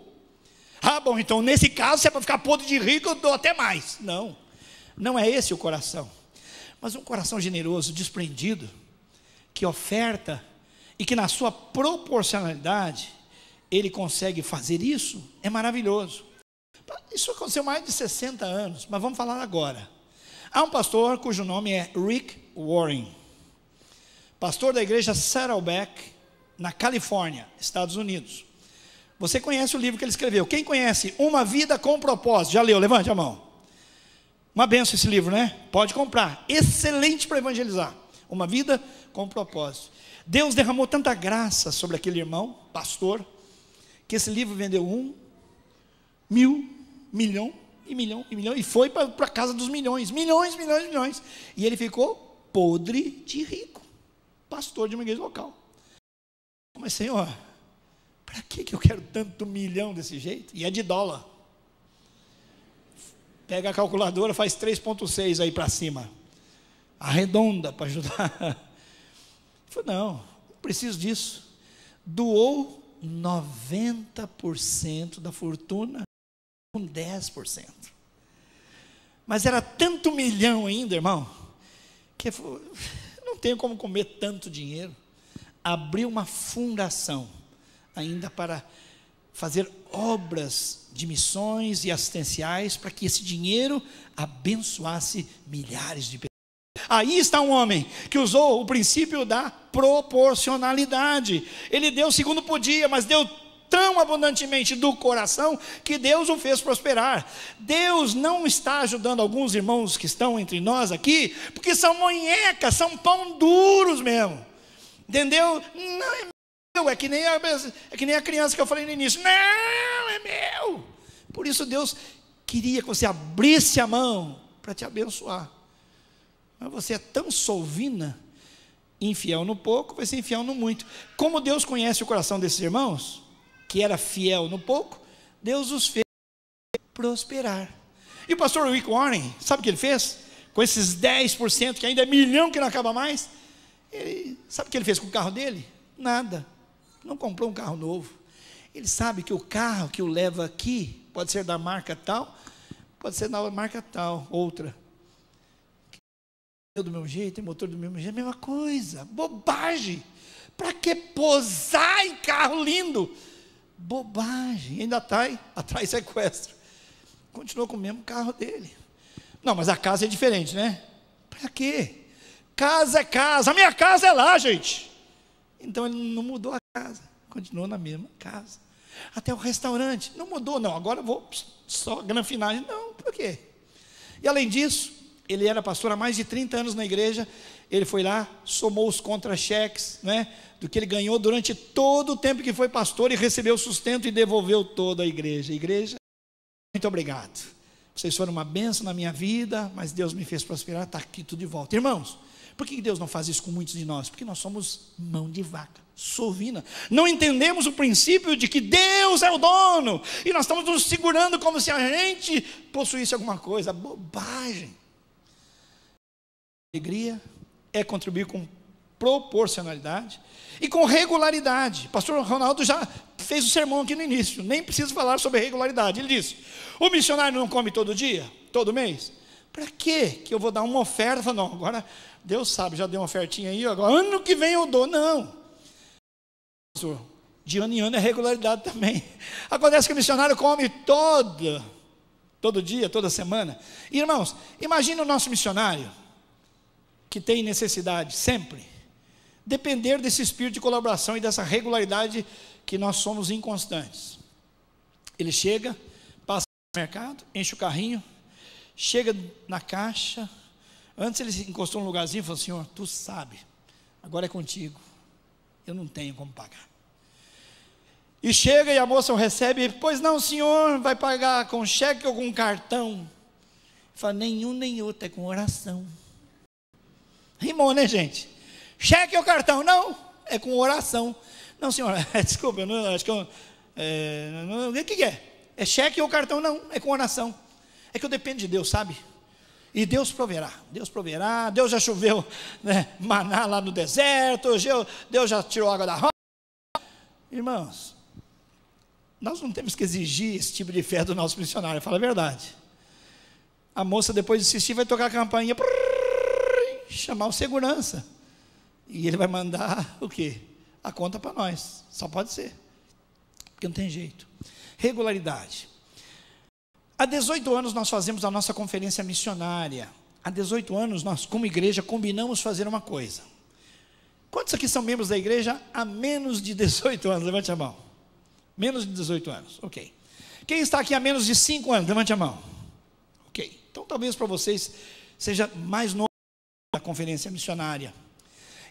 Bom, então nesse caso, se é para ficar podre de rico, eu dou até mais. Não, não é esse o coração. Mas um coração generoso, desprendido, que oferta e que na sua proporcionalidade ele consegue fazer isso, é maravilhoso. Isso aconteceu há mais de 60 anos, mas vamos falar agora. Há um pastor cujo nome é Rick Warren, pastor da igreja Saddleback, na Califórnia, Estados Unidos. Você conhece o livro que ele escreveu? Quem conhece? Uma Vida com Propósito. Já leu? Levante a mão. Uma benção esse livro, né? Pode comprar. Excelente para evangelizar. Uma Vida com Propósito. Deus derramou tanta graça sobre aquele irmão, pastor, que esse livro vendeu 1, 1000, milhão, e foi para a casa dos milhões. E ele ficou podre de rico. Pastor de uma igreja local. Mas Senhor, para que eu quero tanto milhão desse jeito? E é de dólar. Pega a calculadora, faz 3,6 aí para cima. Arredonda para ajudar. Ele falou, não preciso disso. Doou 90% da fortuna com 10%. Mas era tanto milhão ainda, irmão, que não tenho como comer tanto dinheiro. abriu uma fundação ainda para fazer obras de missões e assistenciais para que esse dinheiro abençoasse milhares de pessoas. Aí está um homem que usou o princípio da proporcionalidade. Ele deu segundo podia, mas deu tão abundantemente do coração que Deus o fez prosperar. Deus não está ajudando alguns irmãos que estão entre nós aqui, porque são monhecas, são pão duros mesmo, entendeu? Não é meu, é que nem a criança que eu falei no início, não, é meu. Por isso Deus queria que você abrisse a mão para te abençoar. Mas você é tão solvina, infiel no pouco, vai ser infiel no muito. Como Deus conhece o coração desses irmãos, que era fiel no pouco, Deus os fez prosperar. E o pastor Rick Warren, sabe o que ele fez? Com esses 10%, que ainda é milhão que não acaba mais, sabe o que ele fez com o carro dele? Nada, não comprou um carro novo. Ele sabe que o carro que o leva aqui, pode ser da marca tal, pode ser da marca tal, outra. Do mesmo jeito, tem motor do mesmo jeito, a mesma coisa, bobagem. Para que posar em carro lindo? Bobagem, ainda atrai sequestro. Continua com o mesmo carro dele. Não, mas a casa é diferente, né? Para quê? Casa é casa, a minha casa é lá, gente. Então ele não mudou a casa, continuou na mesma casa. Até o restaurante, não mudou, não, agora eu vou só granfinagem, não, por quê? E além disso, ele era pastor há mais de 30 anos na igreja. Ele foi lá, somou os contra-cheques, né, do que ele ganhou durante todo o tempo que foi pastor, e recebeu sustento e devolveu toda a igreja. Igreja, muito obrigado, vocês foram uma bênção na minha vida, mas Deus me fez prosperar, está aqui tudo de volta. Irmãos, por que Deus não faz isso com muitos de nós? Porque nós somos mão de vaca, sovina, não entendemos o princípio de que Deus é o dono, e nós estamos nos segurando como se a gente possuísse alguma coisa. Bobagem. Alegria é contribuir com proporcionalidade e com regularidade. Pastor Ronaldo já fez o sermão aqui no início, nem preciso falar sobre regularidade. Ele disse: o missionário não come todo dia, todo mês? Para que eu vou dar uma oferta? Não, agora Deus sabe, já deu uma ofertinha aí, agora ano que vem eu dou. Não, pastor, de ano em ano é regularidade também. Acontece que o missionário come todo dia, toda semana. Irmãos, imagina o nosso missionário que tem necessidade sempre, depender desse espírito de colaboração e dessa regularidade, que nós somos inconstantes. Ele chega, passa no mercado, enche o carrinho, chega na caixa, antes ele encostou num lugarzinho e falou: Senhor, tu sabe, agora é contigo, eu não tenho como pagar. E chega e a moça o recebe: pois não, senhor, vai pagar com cheque ou com cartão? Fala: nenhum nem outro, é com oração. Rimou, né, gente? Cheque ou cartão? Não, é com oração. Não, senhora, desculpa, eu não, acho que o que é? É cheque ou cartão? Não, é com oração. É que eu dependo de Deus, sabe? E Deus proverá, Deus já choveu, né, maná lá no deserto, Deus já tirou água da rocha. Irmãos, nós não temos que exigir esse tipo de fé do nosso missionário, fala a verdade. A moça, depois de assistir, vai tocar a campainha, chamar o segurança, e ele vai mandar o quê? A conta para nós. Só pode ser, porque não tem jeito. Regularidade. Há 18 anos nós fazemos a nossa conferência missionária. Há 18 anos nós, como igreja, combinamos fazer uma coisa. Quantos aqui são membros da igreja há menos de 18 anos? Levante a mão. Menos de 18 anos, ok. Quem está aqui há menos de 5 anos? Levante a mão. Ok, então talvez para vocês seja mais novo a conferência missionária.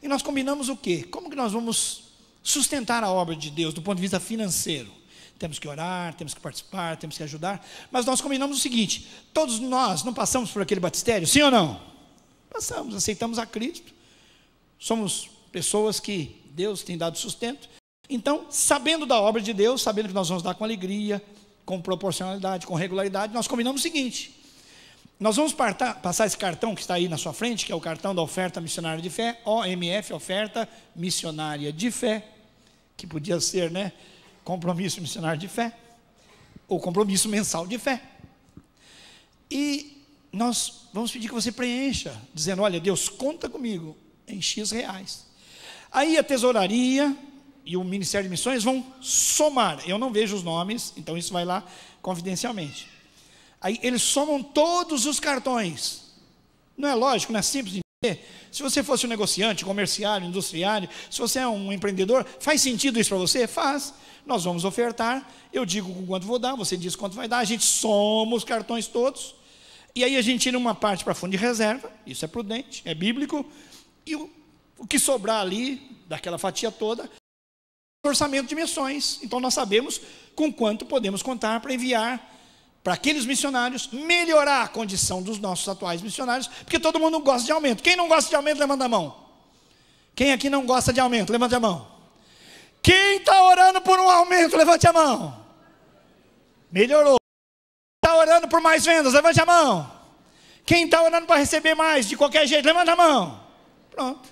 E nós combinamos o quê? Como que nós vamos sustentar a obra de Deus do ponto de vista financeiro? Temos que orar, temos que participar, temos que ajudar, mas nós combinamos o seguinte: todos nós não passamos por aquele batistério, sim ou não? Passamos, aceitamos a Cristo, somos pessoas que Deus tem dado sustento. Então, sabendo da obra de Deus, sabendo que nós vamos dar com alegria, com proporcionalidade, com regularidade, nós combinamos o seguinte: nós vamos passar esse cartão que está aí na sua frente, que é o cartão da oferta missionária de fé, OMF, oferta missionária de fé, que podia ser, né, compromisso missionário de fé, ou compromisso mensal de fé. E nós vamos pedir que você preencha, dizendo: olha, Deus, conta comigo em X reais. Aí a tesouraria e o Ministério de Missões vão somar. Eu não vejo os nomes, então isso vai lá confidencialmente. Aí eles somam todos os cartões. Não é lógico, não é simples de entender? Se você fosse um negociante, comerciário, industriário, se você é um empreendedor, faz sentido isso para você? Faz. Nós vamos ofertar, eu digo quanto vou dar, você diz quanto vai dar, a gente soma os cartões todos, e aí a gente tira uma parte para fundo de reserva, isso é prudente, é bíblico, e o que sobrar ali, daquela fatia toda, orçamento de missões. Então nós sabemos com quanto podemos contar para enviar para aqueles missionários, melhorar a condição dos nossos atuais missionários, porque todo mundo gosta de aumento. Quem não gosta de aumento, levanta a mão. Quem aqui não gosta de aumento, levante a mão. Quem está orando por um aumento, levante a mão. Melhorou. Quem está orando por mais vendas, levante a mão. Quem está orando para receber mais, de qualquer jeito, levanta a mão. Pronto.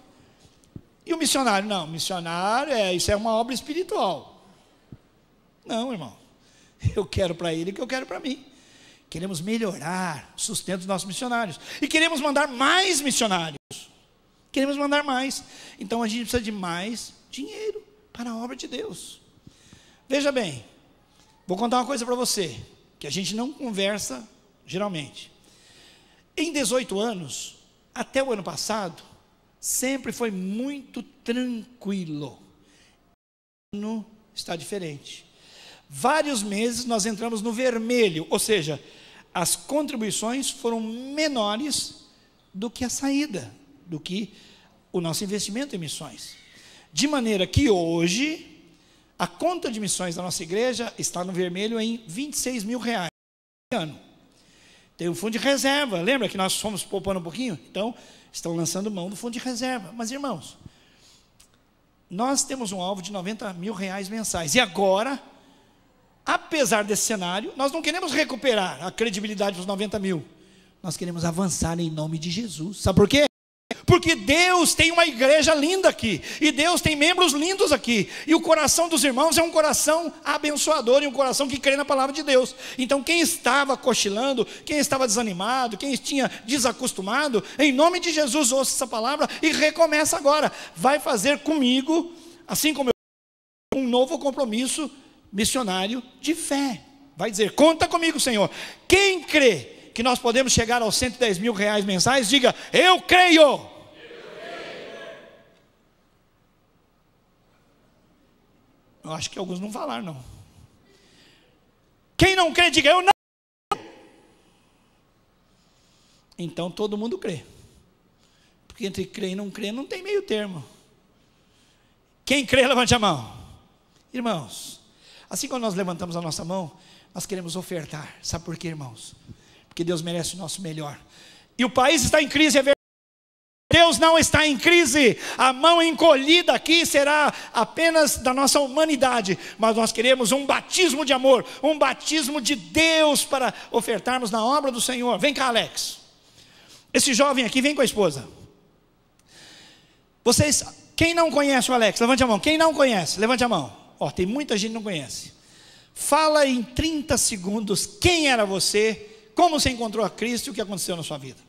E o missionário? Não, missionário, isso é uma obra espiritual. Não, irmão. Eu quero para ele o que eu quero para mim. Queremos melhorar o sustento dos nossos missionários. E queremos mandar mais missionários. Queremos mandar mais. Então a gente precisa de mais dinheiro para a obra de Deus. Veja bem, vou contar uma coisa para você, que a gente não conversa geralmente. Em 18 anos, até o ano passado, sempre foi muito tranquilo. O ano está diferente. Vários meses nós entramos no vermelho, ou seja, as contribuições foram menores do que a saída, do que o nosso investimento em missões. De maneira que hoje, a conta de missões da nossa igreja está no vermelho em R$26 mil por ano. Tem um fundo de reserva, lembra que nós fomos poupando um pouquinho? Então, estão lançando mão do fundo de reserva. Mas irmãos, nós temos um alvo de R$90 mil mensais, e agora, apesar desse cenário, nós não queremos recuperar a credibilidade dos 90 mil. Nós queremos avançar em nome de Jesus. Sabe por quê? Porque Deus tem uma igreja linda aqui. E Deus tem membros lindos aqui. E o coração dos irmãos é um coração abençoador. E um coração que crê na palavra de Deus. Então quem estava cochilando, quem estava desanimado, quem tinha desacostumado, em nome de Jesus ouça essa palavra e recomeça agora. Vai fazer comigo, assim como eu, um novo compromisso missionário de fé. Vai dizer, conta comigo, Senhor. Quem crê que nós podemos chegar aos R$110 mil mensais, diga, eu creio. Eu acho que alguns não falaram, não. Quem não crê, diga, eu não. Então todo mundo crê. Porque entre crer e não crer não tem meio termo. Quem crê, levante a mão. Irmãos, assim como nós levantamos a nossa mão, nós queremos ofertar. Sabe por quê, irmãos? Porque Deus merece o nosso melhor. E o país está em crise, é verdade. Deus não está em crise. A mão encolhida aqui será apenas da nossa humanidade. Mas nós queremos um batismo de amor, um batismo de Deus para ofertarmos na obra do Senhor. Vem cá, Alex. Esse jovem aqui, vem com a esposa. Vocês, quem não conhece o Alex, levante a mão. Quem não conhece, levante a mão. Tem muita gente que não conhece. Fala em 30 segundos quem era você, como você encontrou a Cristo e o que aconteceu na sua vida.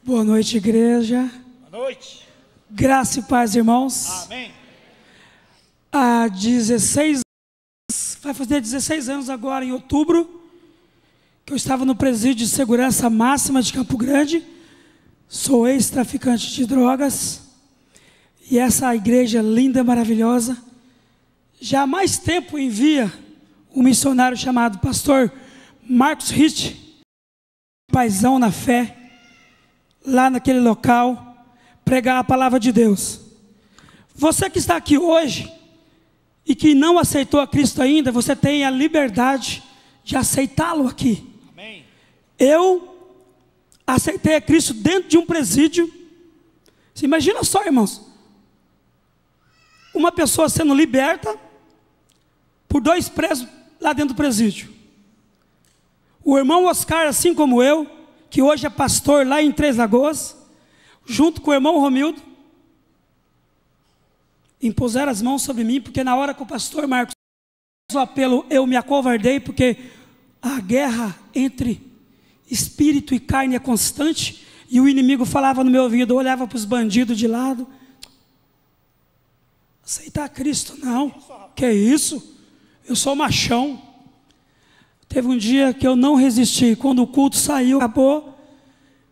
Boa noite, igreja. Boa noite. Graça e paz, irmãos. Amém. Há 16 anos, vai fazer 16 anos agora em outubro, que eu estava no presídio de segurança máxima de Campo Grande. Sou ex-traficante de drogas. E essa igreja linda, maravilhosa, já há mais tempo envia um missionário chamado pastor Marcos Rich, paizão na fé, lá naquele local, pregar a palavra de Deus. Você que está aqui hoje e que não aceitou a Cristo ainda, você tem a liberdade de aceitá-lo aqui. Amém. Eu aceitei a Cristo dentro de um presídio. Você imagina só, irmãos, uma pessoa sendo liberta por 2 presos lá dentro do presídio. O irmão Oscar, assim como eu, que hoje é pastor lá em Três Lagoas, junto com o irmão Romildo, impuseram as mãos sobre mim, porque na hora que o pastor Marcos fez o apelo, eu me acovardei, porque a guerra entre espírito e carne é constante, e o inimigo falava no meu ouvido, eu olhava para os bandidos de lado. Aceitar Cristo? Não. Que é isso? Eu sou machão. Teve um dia que eu não resisti. Quando o culto saiu, acabou,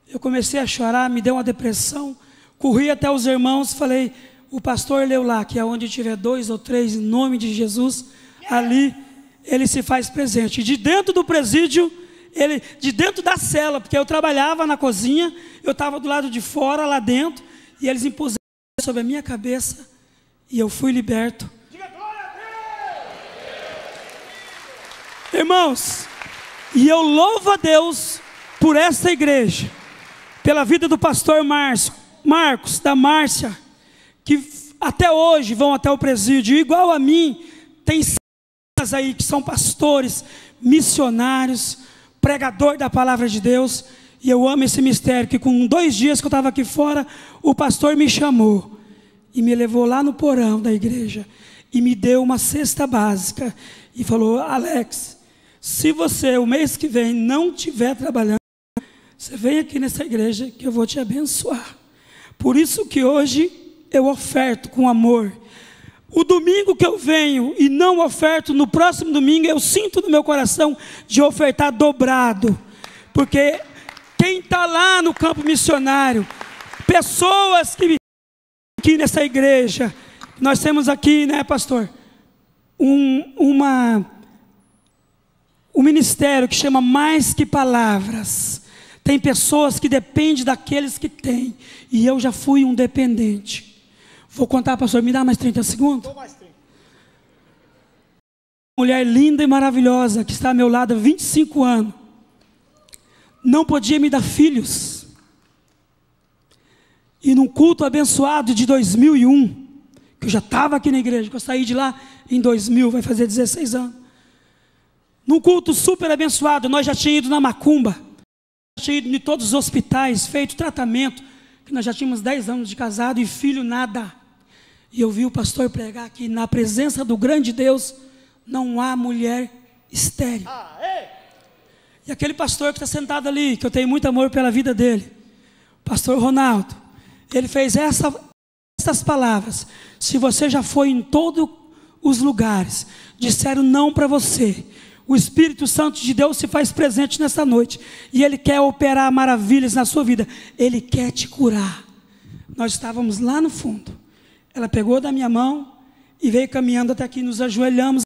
eu comecei a chorar, me deu uma depressão. Corri até os irmãos, falei, o pastor leu lá, que aonde tiver 2 ou 3 em nome de Jesus, ali ele se faz presente. De dentro do presídio, de dentro da cela, porque eu trabalhava na cozinha, eu estava do lado de fora, lá dentro, e eles impuseram sobre a minha cabeça, e eu fui liberto. Diga glória a Deus! Irmãos, e eu louvo a Deus por essa igreja, pela vida do pastor Marcos, da Márcia, que até hoje vão até o presídio, igual a mim, tem aí que são pastores, missionários, pregador da palavra de Deus, e eu amo esse mistério, que com 2 dias que eu estava aqui fora, o pastor me chamou, e me levou lá no porão da igreja, e me deu uma cesta básica, e falou, Alex, se você o mês que vem não estiver trabalhando, você vem aqui nessa igreja que eu vou te abençoar. Por isso que hoje eu oferto com amor. O domingo que eu venho e não oferto, no próximo domingo eu sinto no meu coração de ofertar dobrado. Porque quem está lá no campo missionário, pessoas que aqui nessa igreja, nós temos aqui, né, pastor, um ministério que chama Mais Que Palavras. Tem pessoas que dependem daqueles que têm. E eu já fui um dependente. Vou contar, pastor, me dá mais 30 segundos? Mais 30. Mulher linda e maravilhosa, que está ao meu lado há 25 anos. Não podia me dar filhos. E num culto abençoado de 2001, que eu já estava aqui na igreja, que eu saí de lá em 2000, vai fazer 16 anos. Num culto super abençoado, nós já tínhamos ido na macumba. Tinha ido em todos os hospitais, feito tratamento, que nós já tínhamos 10 anos de casado e filho nada. E eu vi o pastor pregar que na presença do grande Deus não há mulher estéril. E aquele pastor que está sentado ali, que eu tenho muito amor pela vida dele, pastor Ronaldo, ele fez essas palavras: se você já foi em todos os lugares, disseram não para você, o Espírito Santo de Deus se faz presente nessa noite, e Ele quer operar maravilhas na sua vida, Ele quer te curar. Nós estávamos lá no fundo, ela pegou da minha mão, e veio caminhando até aqui, nos ajoelhamos,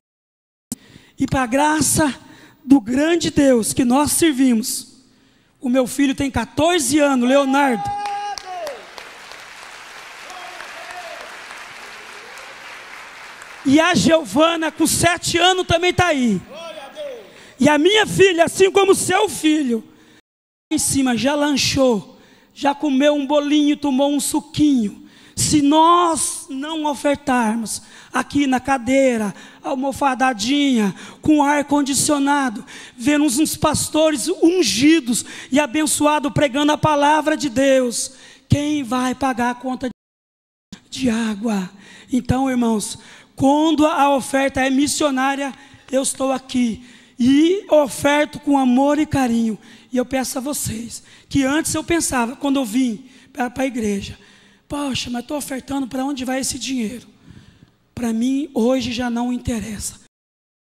e para a graça do grande Deus que nós servimos, o meu filho tem 14 anos, Leonardo, e a Giovana com 7 anos também está aí. E a minha filha, assim como o seu filho, em cima já lanchou, já comeu um bolinho, tomou um suquinho. Se nós não ofertarmos aqui na cadeira, almofadadinha, com ar condicionado, vendo uns pastores ungidos e abençoados pregando a palavra de Deus, quem vai pagar a conta de água? Então, irmãos, quando a oferta é missionária, eu estou aqui e oferto com amor e carinho. E eu peço a vocês, que antes eu pensava, quando eu vim para a igreja, poxa, mas estou ofertando, para onde vai esse dinheiro? Para mim, hoje já não interessa.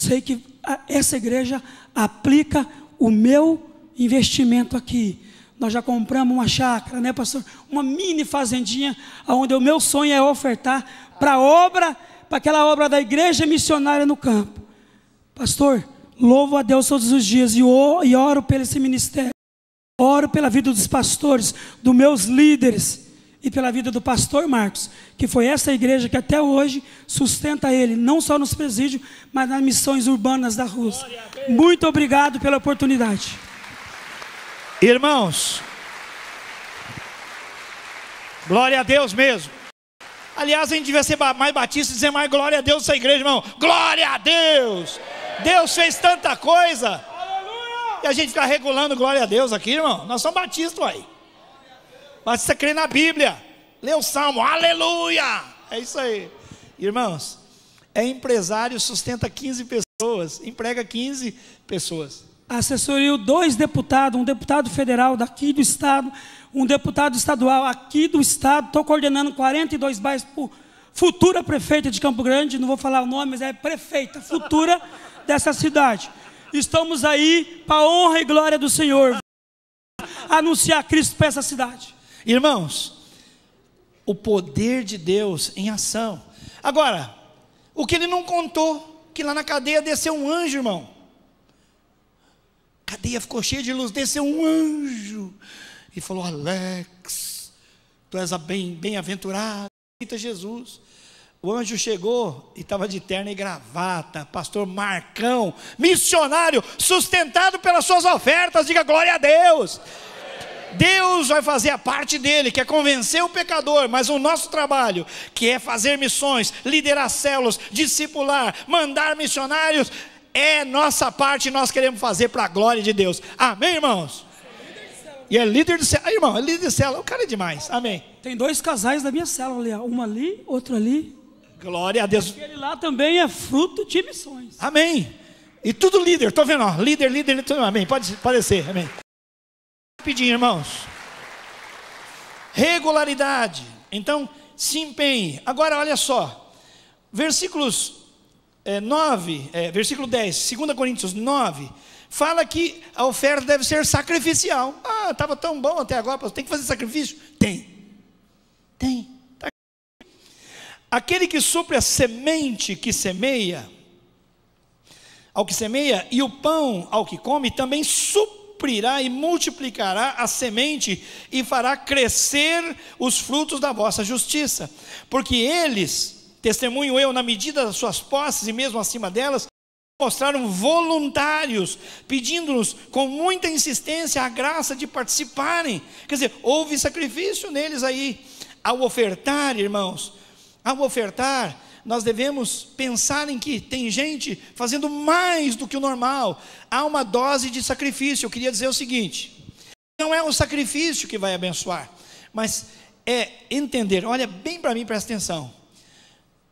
Sei que essa igreja aplica o meu investimento aqui. Nós já compramos uma chácara, né, pastor? Uma mini fazendinha, onde o meu sonho é ofertar para aquela obra da igreja missionária no campo. Pastor, louvo a Deus todos os dias e oro pelo esse ministério. Oro pela vida dos pastores, dos meus líderes e pela vida do pastor Marcos, que foi essa igreja que até hoje sustenta ele, não só nos presídios, mas nas missões urbanas da Rússia. Muito obrigado pela oportunidade. Irmãos, glória a Deus mesmo. Aliás, a gente devia ser mais batista e dizer mais glória a Deus essa igreja, irmão. Glória a Deus! Deus fez tanta coisa. Aleluia! E a gente fica regulando glória a Deus aqui, irmão. Nós somos batistas aí. Batista crê na Bíblia, lê o Salmo, aleluia! É isso aí. Irmãos, é empresário, sustenta 15 pessoas, emprega 15 pessoas. Assessoriou 2 deputados, um deputado federal daqui do estado, um deputado estadual aqui do estado, estou coordenando 42 bairros, futura prefeita de Campo Grande, não vou falar o nome, mas é prefeita, futura dessa cidade. Estamos aí para a honra e glória do Senhor, anunciar Cristo para essa cidade. Irmãos, o poder de Deus em ação. Agora, o que ele não contou, que lá na cadeia desceu um anjo, irmão. A cadeia ficou cheia de luz, desceu um anjo e falou: Alex, tu és a bem-aventurado, aceita Jesus. O anjo chegou e estava de terno e gravata, pastor Marcão, missionário, sustentado pelas suas ofertas. Diga glória a Deus. Deus vai fazer a parte dele, que é convencer o pecador, mas o nosso trabalho, que é fazer missões, liderar células, discipular, mandar missionários, é nossa parte, e nós queremos fazer para a glória de Deus. Amém, irmãos? E é líder de célula, irmão, é líder de célula, o cara é demais. Amém. Tem 2 casais da minha célula ali, uma ali, outra ali. Glória a Deus. Aquele lá também é fruto de missões. Amém. E tudo líder, estou vendo, ó, líder, tudo, amém, pode ser, amém. Rapidinho, irmãos. Regularidade. Então, se empenhe. Agora, olha só. Versículos 10, 2 Coríntios 9, fala que a oferta deve ser sacrificial. Ah, estava tão bom até agora, tem que fazer sacrifício? Tem. Tá. Aquele que supre a semente que semeia, ao que semeia, e o pão ao que come, também suprirá e multiplicará a semente e fará crescer os frutos da vossa justiça, porque eles, testemunho eu, na medida das suas posses e mesmo acima delas, mostraram voluntários, pedindo-nos com muita insistência a graça de participarem. Quer dizer, houve sacrifício neles aí. Ao ofertar, irmãos, nós devemos pensar em que tem gente fazendo mais do que o normal. Há uma dose de sacrifício. Eu queria dizer o seguinte: não é o sacrifício que vai abençoar, mas é entender. Olha bem para mim, presta atenção.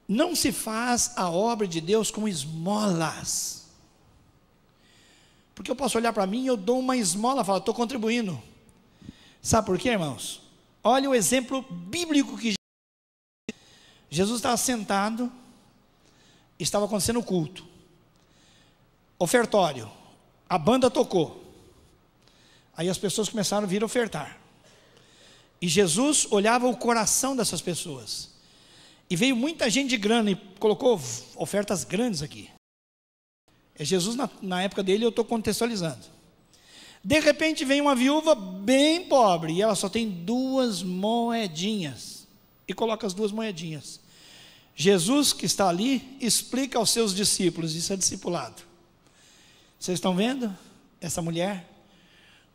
Não se faz a obra de Deus com esmolas. Porque eu posso olhar para mim e eu dou uma esmola e falo: estou contribuindo. Sabe por quê, irmãos? Olha o exemplo bíblico que Jesus estava sentado, estava acontecendo o culto, ofertório, a banda tocou, aí as pessoas começaram a vir ofertar, e Jesus olhava o coração dessas pessoas, e veio muita gente de grana, e colocou ofertas grandes aqui. É Jesus na época dele, eu estou contextualizando. De repente vem uma viúva bem pobre, e ela só tem 2 moedinhas, e coloca as 2 moedinhas. Jesus, que está ali, explica aos seus discípulos, isso é discipulado. Vocês estão vendo essa mulher?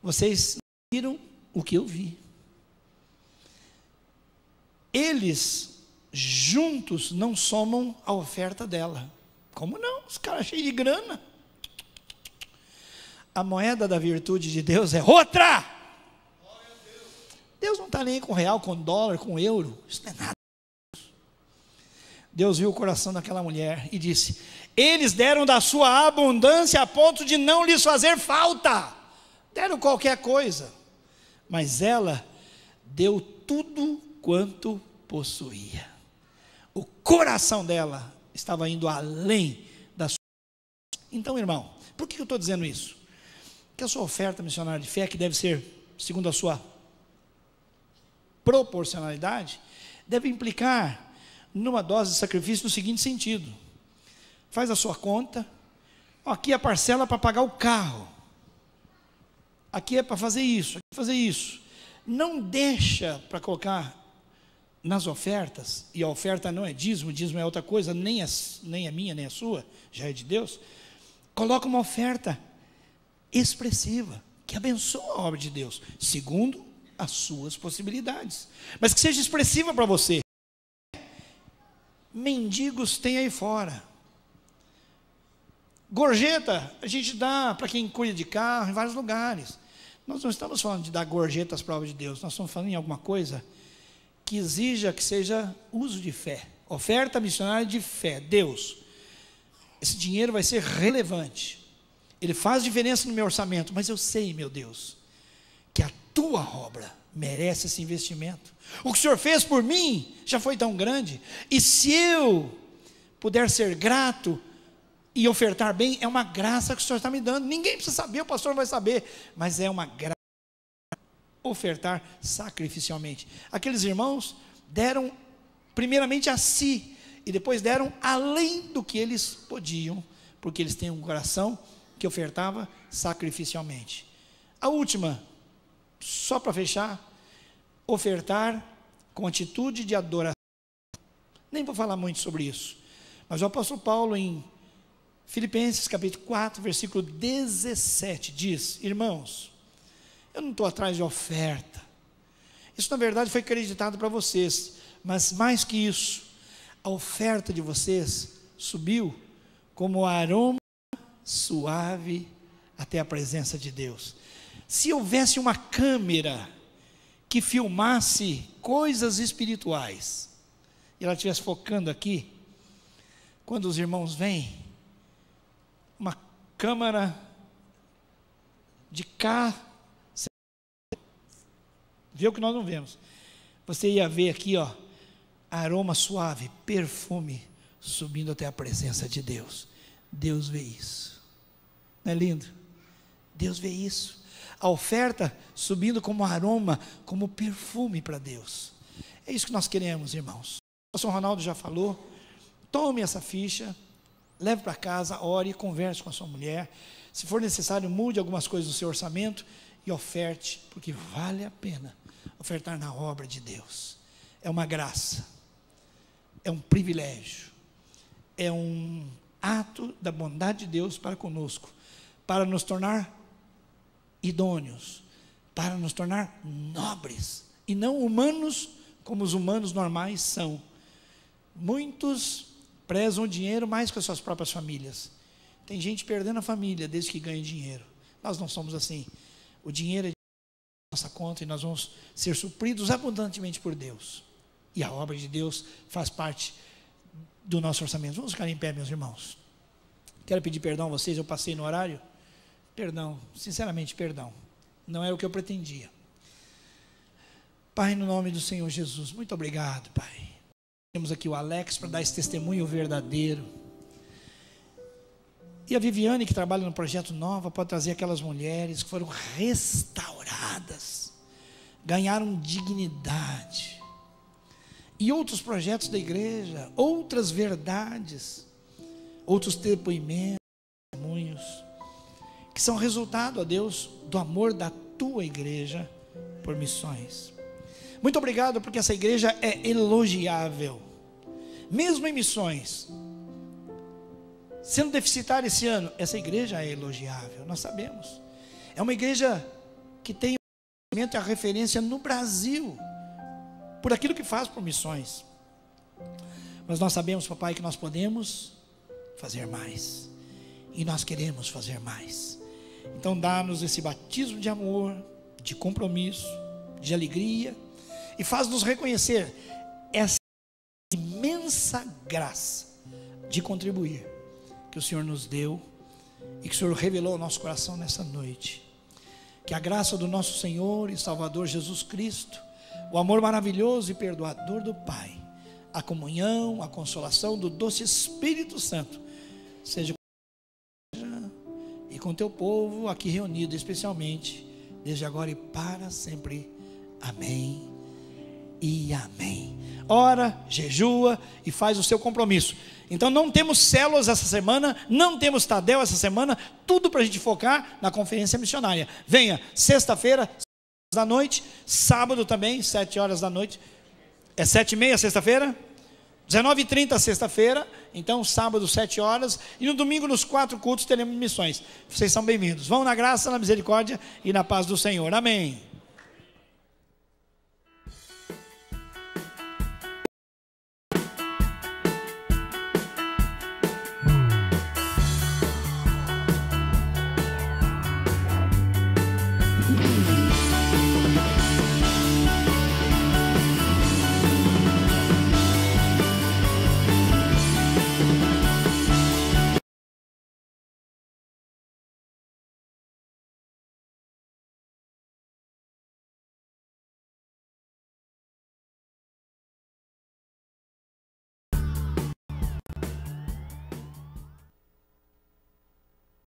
Vocês viram o que eu vi. Eles juntos não somam a oferta dela. Como não? Os caras cheios de grana. A moeda da virtude de Deus é outra. Deus não está nem com real, com dólar, com euro. Isso não é nada. Deus viu o coração daquela mulher e disse: eles deram da sua abundância a ponto de não lhes fazer falta. Deram qualquer coisa. Mas ela deu tudo quanto possuía. O coração dela estava indo além da sua. Então, irmão, por que eu estou dizendo isso? Que a sua oferta missionária de fé, que deve ser segundo a sua proporcionalidade, deve implicar numa dose de sacrifício no seguinte sentido: faz a sua conta, aqui é a parcela para pagar o carro, aqui é para fazer isso, aqui fazer isso. Não deixa para colocar nas ofertas, e a oferta não é dízimo, dízimo é outra coisa, nem é minha, nem é sua, já é de Deus. Coloca uma oferta expressiva, que abençoa a obra de Deus, segundo as suas possibilidades, mas que seja expressiva para você. Mendigos tem aí fora. Gorjeta, a gente dá para quem cuida de carro em vários lugares. Nós não estamos falando de dar gorjeta às provas de Deus, nós estamos falando em alguma coisa que exija que seja uso de fé, oferta missionária de fé. Deus, esse dinheiro vai ser relevante, ele faz diferença no meu orçamento, mas eu sei, meu Deus, que a tua obra merece esse investimento. O que o Senhor fez por mim já foi tão grande, e se eu puder ser grato e ofertar bem, é uma graça que o Senhor está me dando. Ninguém precisa saber, o pastor vai saber, mas é uma graça ofertar sacrificialmente. Aqueles irmãos deram primeiramente a si, e depois deram além do que eles podiam, porque eles têm um coração que ofertava sacrificialmente. A última, só para fechar, ofertar com atitude de adoração. Nem vou falar muito sobre isso, mas o apóstolo Paulo em Filipenses capítulo 4, versículo 17, diz: irmãos, eu não estou atrás de oferta, isso na verdade foi acreditado para vocês, mas mais que isso, a oferta de vocês subiu como aroma suave até a presença de Deus. Se houvesse uma câmera que filmasse coisas espirituais, e ela estivesse focando aqui, quando os irmãos vêm, uma câmera de cá, vê o que nós não vemos, você ia ver aqui, ó, aroma suave, perfume, subindo até a presença de Deus. Deus vê isso, não é lindo? Deus vê isso, a oferta subindo como aroma, como perfume para Deus. É isso que nós queremos, irmãos. O pastor Ronaldo já falou, tome essa ficha, leve para casa, ore, converse com a sua mulher, se for necessário mude algumas coisas do seu orçamento e oferte, porque vale a pena ofertar na obra de Deus. É uma graça, é um privilégio, é um ato da bondade de Deus para conosco, para nos tornar idôneos, para nos tornar nobres, e não humanos como os humanos normais são. Muitos prezam o dinheiro mais que as suas próprias famílias. Tem gente perdendo a família desde que ganha dinheiro. Nós não somos assim. O dinheiro é de nossa conta e nós vamos ser supridos abundantemente por Deus. E a obra de Deus faz parte do nosso orçamento. Vamos ficar em pé, meus irmãos. Quero pedir perdão a vocês, eu passei no horário. Perdão, sinceramente, perdão. Não era o que eu pretendia. Pai, no nome do Senhor Jesus, muito obrigado, Pai. Temos aqui o Alex para dar esse testemunho verdadeiro. E a Viviane, que trabalha no Projeto Nova, pode trazer aquelas mulheres que foram restauradas, ganharam dignidade. E outros projetos da igreja, outras verdades, outros depoimentos, testemunhos, que são resultado, ó Deus, do amor da tua igreja por missões. Muito obrigado, porque essa igreja é elogiável, mesmo em missões. Sendo deficitária esse ano, essa igreja é elogiável, nós sabemos. É uma igreja que tem o conhecimento e a referência no Brasil, por aquilo que faz por missões. Mas nós sabemos, papai, que nós podemos fazer mais, e nós queremos fazer mais. Então dá-nos esse batismo de amor, de compromisso, de alegria, e faz-nos reconhecer essa imensa graça de contribuir, que o Senhor nos deu, e que o Senhor revelou ao nosso coração nessa noite. Que a graça do nosso Senhor e Salvador Jesus Cristo, o amor maravilhoso e perdoador do Pai, a comunhão, a consolação do doce Espírito Santo, seja e com teu povo aqui reunido, especialmente, desde agora e para sempre. Amém e amém. Ora, jejua e faz o seu compromisso. Então não temos células essa semana, não temos Tadel essa semana, tudo para a gente focar na conferência missionária. Venha, sexta-feira, 7 da noite, sábado também, 7 horas da noite. É 7h30 sexta-feira? 19h30 sexta-feira, então sábado 7 horas, e no domingo nos 4 cultos teremos missões. Vocês são bem-vindos. Vão na graça, na misericórdia e na paz do Senhor. Amém.